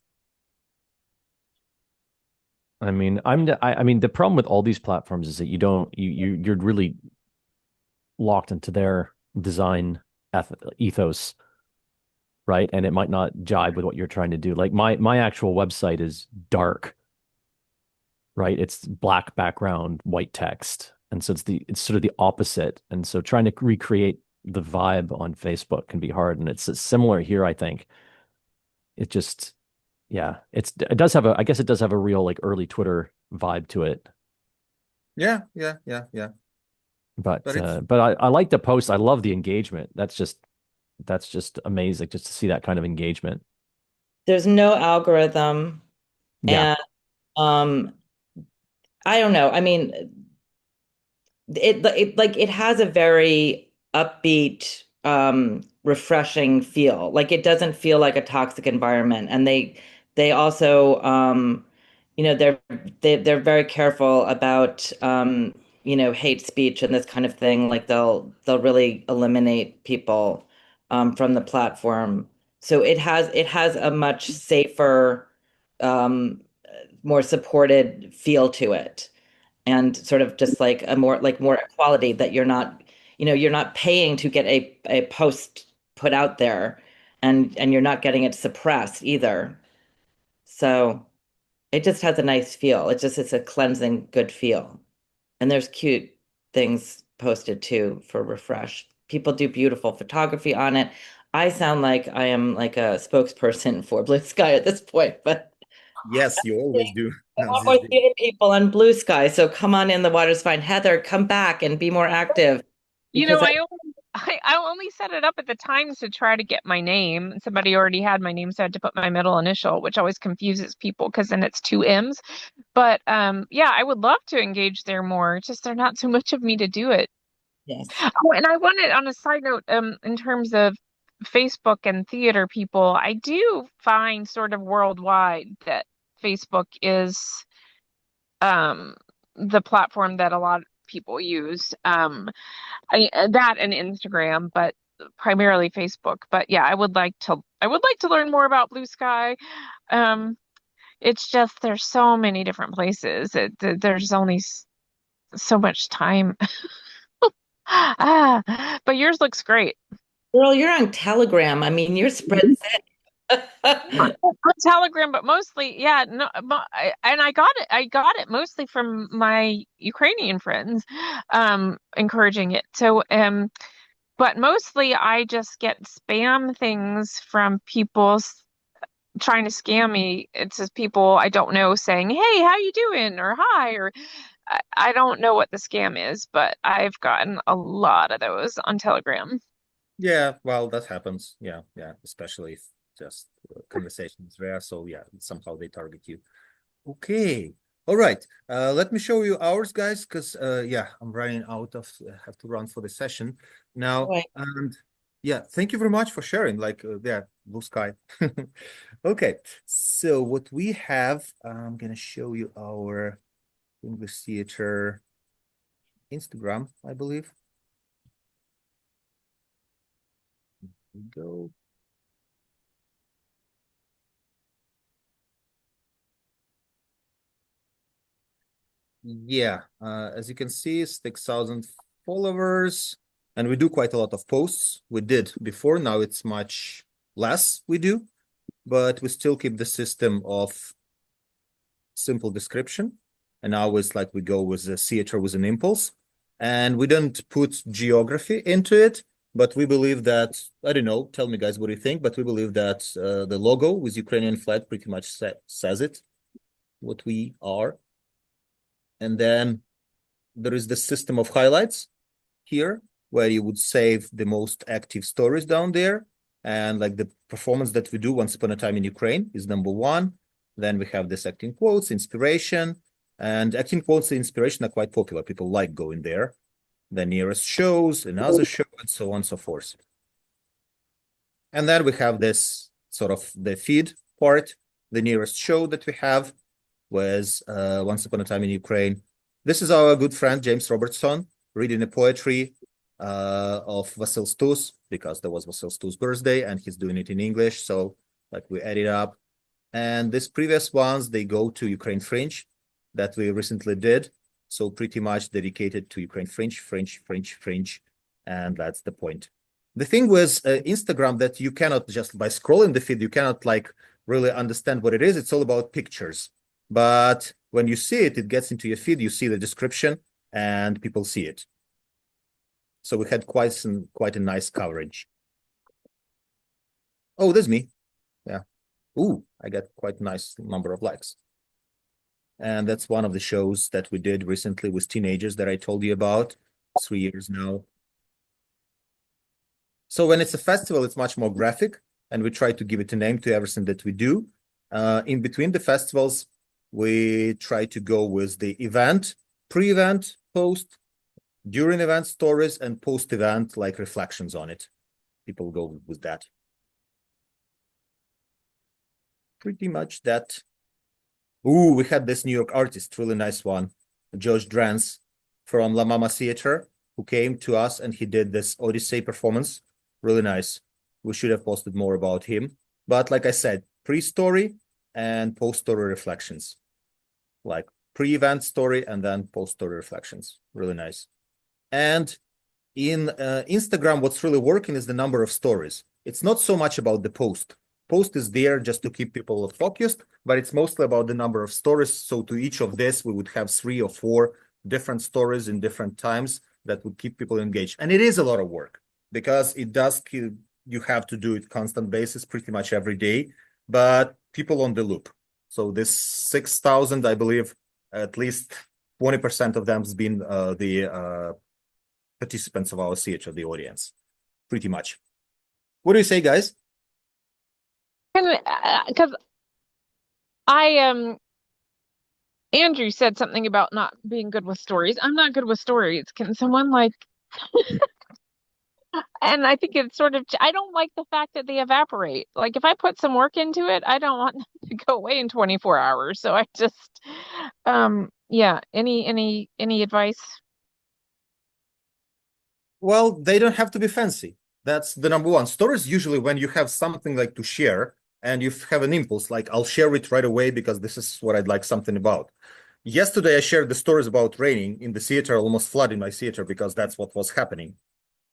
I mean, I mean, the problem with all these platforms is that you don't you're really locked into their design ethos, right? And it might not jibe with what you're trying to do. Like my actual website is dark, right? It's black background, white text. And so it's sort of the opposite. And so trying to recreate the vibe on Facebook can be hard. And it's similar here, I think. It just, yeah, it does have I guess it does have a real like early Twitter vibe to it. Yeah. But But it's I like the post. I love the engagement. That's just amazing just to see that kind of engagement. There's no algorithm, Yeah. and um, I don't know. I mean, it has a very upbeat, refreshing feel. Like it doesn't feel like a toxic environment. And they also they're very careful about hate speech and this kind of thing. Like they'll really eliminate people from the platform. So it has a much safer, um, more supported feel to it, and sort of just like a more equality, that you're not paying to get a post put out there, and you're not getting it suppressed either. So it just has a nice feel. It's a cleansing good feel. And there's cute things posted too for refresh. People do beautiful photography on it. I sound like I am like a spokesperson for Blue Sky at this point, but yes, you always do I want these more days. theater people on Blue Sky. So come on in, the water's fine. Heather, come back and be more active, You know, because I only set it up at the Times to try to get my name. Somebody already had my name, so I had to put my middle initial, which always confuses people because then it's two M's. But yeah, I would love to engage there more. It's just there's not so much of me to do it. yes. Oh, and I wanted, on a side note, in terms of Facebook and theater people, I do find sort of worldwide that Facebook is the platform that a lot of people use. That and Instagram, but primarily Facebook. But yeah, I would like to learn more about Blue Sky. Um, it's just there's so many different places. There's only so much time. But yours looks great. Girl, you're on Telegram. I mean, you're spread thin. On Telegram, but mostly, yeah, no, and I got it mostly from my Ukrainian friends, encouraging it. So, but mostly I just get spam things from people trying to scam me. It's just people I don't know saying, "Hey, how you doing?" or "Hi," or I don't know what the scam is, but I've gotten a lot of those on Telegram. Yeah, well, that happens. Yeah, especially if just conversations there. So yeah, somehow they target you. Okay. All right. Let me show you ours, guys, because yeah, I'm running out of have to run for the session now. Right. And yeah, thank you very much for sharing. Like yeah, Blue Sky. Okay. So what we have, I'm gonna show you our English theater Instagram, I believe. Here we go. Yeah, as you can see, 6,000 followers, and we do quite a lot of posts. We did before, now it's much less we do, but we still keep the system of simple description. And now it's like we go with the theater with an impulse, and we don't put geography into it, but we believe that, I don't know, tell me guys what do you think, but we believe that the logo with Ukrainian flag pretty much says it, what we are. And then there is the system of highlights here, where you would save the most active stories down there. And like the performance that we do Once Upon a Time in Ukraine is number one. Then we have this acting quotes, inspiration, and acting quotes and inspiration are quite popular. People like going there. The nearest shows, another show, and so on and so forth. And then we have this sort of the feed part, the nearest show that we have was Once Upon a Time in Ukraine. This is our good friend, James Robertson, reading a poetry of Vasil Stus, because there was Vasil Stus' birthday, and he's doing it in English. So like we add it up. And these previous ones, they go to Ukraine Fringe that we recently did. So pretty much dedicated to Ukraine Fringe, and that's the point. The thing with Instagram that you cannot just by scrolling the feed, you cannot like really understand what it is. It's all about pictures. But when you see it, it gets into your feed, you see the description and people see it. So we had quite a nice coverage. Oh, there's me. Yeah. Ooh, I got quite a nice number of likes. And that's one of the shows that we did recently with teenagers that I told you about, 3 years now. So when it's a festival, it's much more graphic, and we try to give it a name to everything that we do. In between the festivals, we try to go with the event, pre-event post, during event stories, and post-event like reflections on it. People go with that. Pretty much that. Ooh, we had this New York artist, really nice one, Josh Drance from La Mama Theater, who came to us and he did this Odyssey performance. Really nice. We should have posted more about him. But like I said, pre-story and post-story reflections. Like pre-event story and then post-story reflections. Really nice. And in Instagram, what's really working is the number of stories. It's not so much about the post. Post is there just to keep people focused, but it's mostly about the number of stories. So to each of this, we would have 3 or 4 different stories in different times that would keep people engaged. And it is a lot of work because it does, you have to do it constant basis pretty much every day, but people on the loop. So this 6,000, I believe, at least 20% of them has been the participants of our theater, the audience, pretty much. What do you say, guys? Because I Andrew said something about not being good with stories. I'm not good with stories. Can someone like and I think it's sort of I don't like the fact that they evaporate. Like if I put some work into it, I don't want them to go away in 24 hours. So I just yeah, any advice? Well, they don't have to be fancy. That's the number one. Stories usually when you have something like to share and you have an impulse, like I'll share it right away because this is what I'd like something about. Yesterday, I shared the stories about raining in the theater, almost flooding my theater because that's what was happening.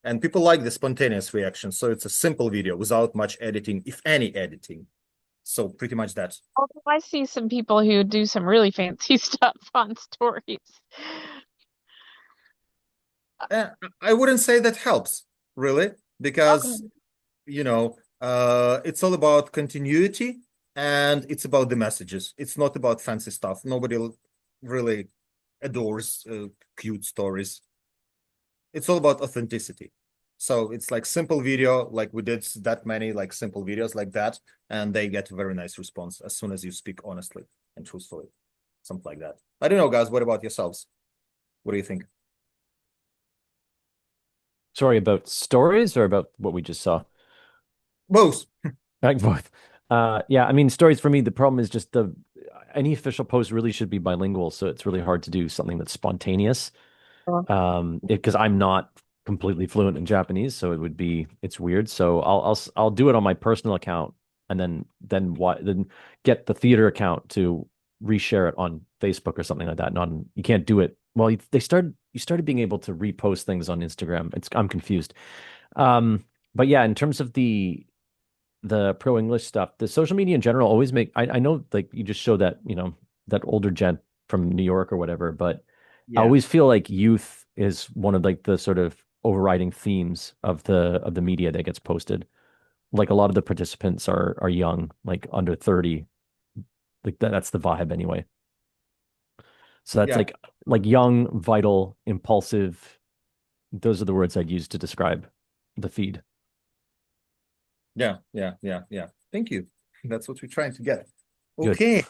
And people like the spontaneous reaction. So it's a simple video without much editing, if any editing. So pretty much that. Although I see some people who do some really fancy stuff on stories. I wouldn't say that helps, really, because, Okay. you know, it's all about continuity and it's about the messages. It's not about fancy stuff. Nobody really adores cute stories. It's all about authenticity. So it's like simple video, like we did that many like simple videos like that, and they get a very nice response as soon as you speak honestly and truthfully, something like that. I don't know, guys. What about yourselves? What do you think? Sorry, about stories or about what we just saw? Both. Like both. Yeah, I mean, stories for me, the problem is just the any official post really should be bilingual, so it's really hard to do something that's spontaneous. Because I'm not completely fluent in Japanese, so it's weird. So I'll do it on my personal account and then get the theater account to reshare it on Facebook or something like that. You can't do it. Well, you started being able to repost things on Instagram. I'm confused. But yeah, in terms of the pro English stuff, the social media in general always I know like you just show that, that older gent from New York or whatever, but I Yeah. always feel like youth is one of like the sort of overriding themes of the media that gets posted. Like a lot of the participants are young, like under 30. Like that's the vibe anyway. So that's Yeah. like young, vital, impulsive. Those are the words I'd use to describe the feed. Yeah. Thank you. That's what we're trying to get. Good. Okay.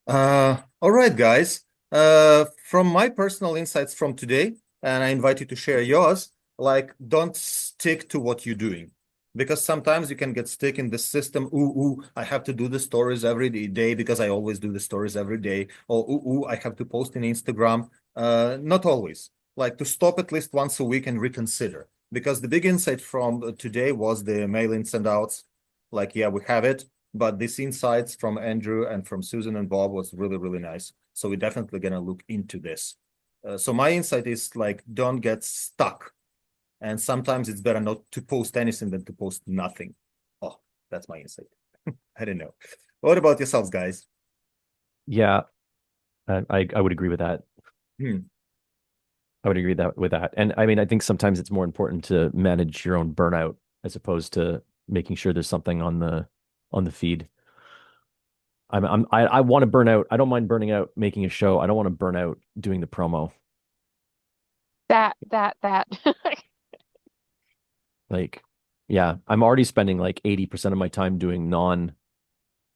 All right, guys. From my personal insights from today, and I invite you to share yours, like don't stick to what you're doing. Because sometimes you can get stuck in the system. Ooh, I have to do the stories every day because I always do the stories every day. Or ooh, I have to post in Instagram. Not always. Like to stop at least once a week and reconsider. Because the big insight from today was the mail-in send-outs. Like, yeah, we have it. But these insights from Andrew and from Susan and Bob was really, really nice. So we're definitely going to look into this. So my insight is like, don't get stuck And sometimes it's better not to post anything than to post nothing. Oh, that's my insight. I don't know. What about yourselves, guys? Yeah, I would agree with that. Hmm. I would agree with that. And I mean, I think sometimes it's more important to manage your own burnout as opposed to making sure there's something on the feed. I want to burn out. I don't mind burning out making a show. I don't want to burn out doing the promo. That. Like, yeah, I'm already spending like 80% of my time doing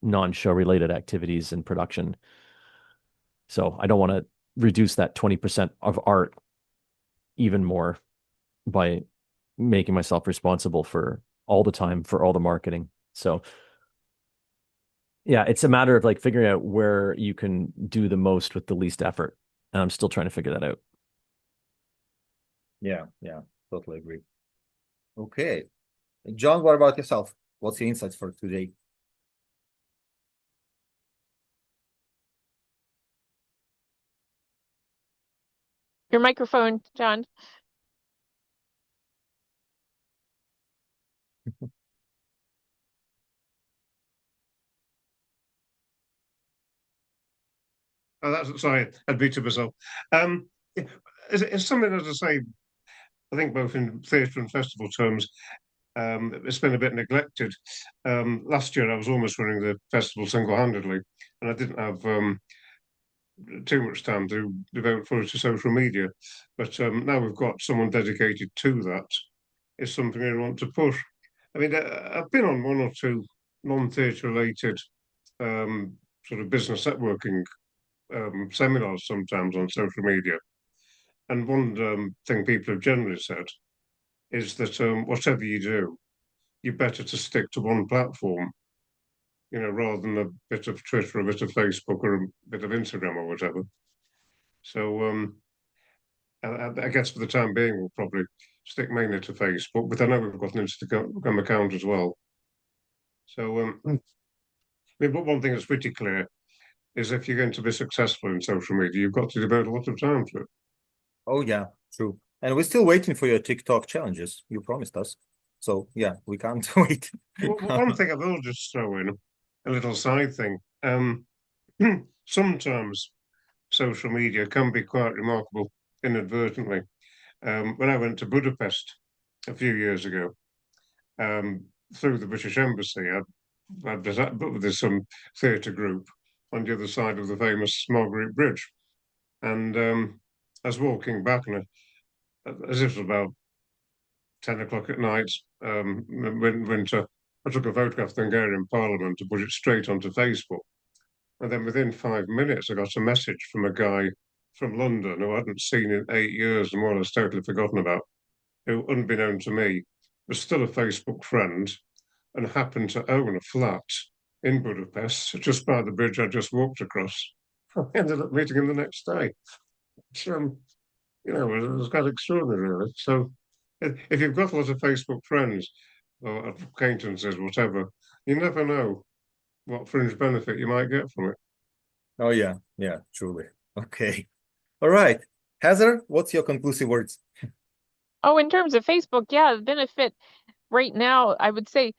non-show related activities and production. So I don't want to reduce that 20% of art even more by making myself responsible for all the time for all the marketing. So yeah, it's a matter of like figuring out where you can do the most with the least effort. And I'm still trying to figure that out. Yeah, totally agree. Okay. John, what about yourself? What's your insights for today? Your microphone, John. Oh, that's sorry, I'd beat to myself. It's something, as I say, I think both in theatre and festival terms, it's been a bit neglected. Last year, I was almost running the festival single-handedly, and I didn't have too much time to devote fully to social media. But now we've got someone dedicated to that. It's something I want to push. I mean, I've been on one or two non-theatre related sort of business networking seminars sometimes on social media. And one thing people have generally said is that whatever you do, you're better to stick to one platform, rather than a bit of Twitter, a bit of Facebook, or a bit of Instagram or whatever. So I guess for the time being, we'll probably stick mainly to Facebook, but I know we've got an Instagram account as well. So I mean, but one thing that's pretty clear is if you're going to be successful in social media, you've got to devote a lot of time to it. Oh, yeah, true. And we're still waiting for your TikTok challenges. You promised us. So, yeah, we can't wait. Well, one thing I will just throw in, a little side thing. Sometimes social media can be quite remarkable inadvertently. When I went to Budapest a few years ago, through the British Embassy, there's some theatre group on the other side of the famous Margaret Bridge. And I was walking back, and as if it was about 10 o'clock at night, winter, I took a photograph of the Hungarian Parliament to put it straight onto Facebook. And then within 5 minutes, I got a message from a guy from London who I hadn't seen in 8 years and more or less totally forgotten about, who, unbeknown to me, was still a Facebook friend and happened to own a flat in Budapest, just by the bridge I just walked across. I ended up meeting him the next day. So, it was quite extraordinary, really. So, if you've got a lot of Facebook friends or acquaintances, whatever, you never know what fringe benefit you might get from it. Oh, yeah, truly. Okay. All right. Heather, what's your conclusive words? Oh, in terms of Facebook, yeah, the benefit right now, I would say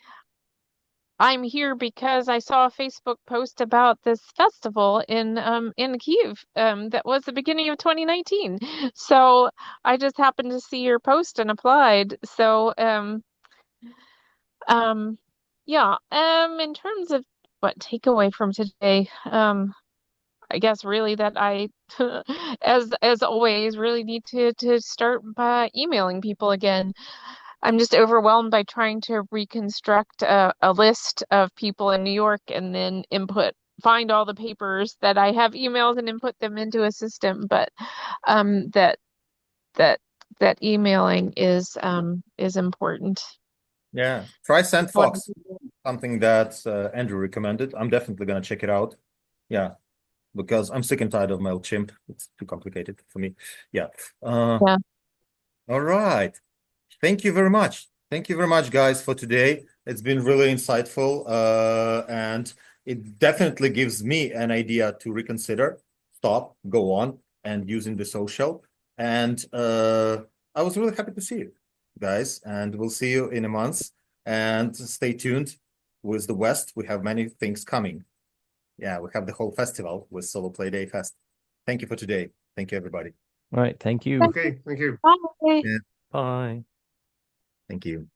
I'm here because I saw a Facebook post about this festival in Kyiv that was the beginning of 2019. So I just happened to see your post and applied. So um yeah, in terms of what takeaway from today, I guess really that I as always really need to start by emailing people again. I'm just overwhelmed by trying to reconstruct a list of people in New York and then find all the papers that I have emailed and input them into a system. But that that that emailing is important. Yeah, try It's what- SendFox, something that Andrew recommended. I'm definitely gonna check it out. Yeah, because I'm sick and tired of MailChimp. It's too complicated for me. Yeah. Yeah. All right. Thank you very much. Thank you very much, guys, for today. It's been really insightful, and it definitely gives me an idea to reconsider, stop, go on, and using the social. And I was really happy to see you. guys, and we'll see you in a month. And stay tuned with the West. We have many things coming. Yeah, we have the whole festival with Solo Play Day Fest. Thank you for today. Thank you, everybody. All right. Thank you. Okay, thank you. Bye. Yeah, Bye. thank you.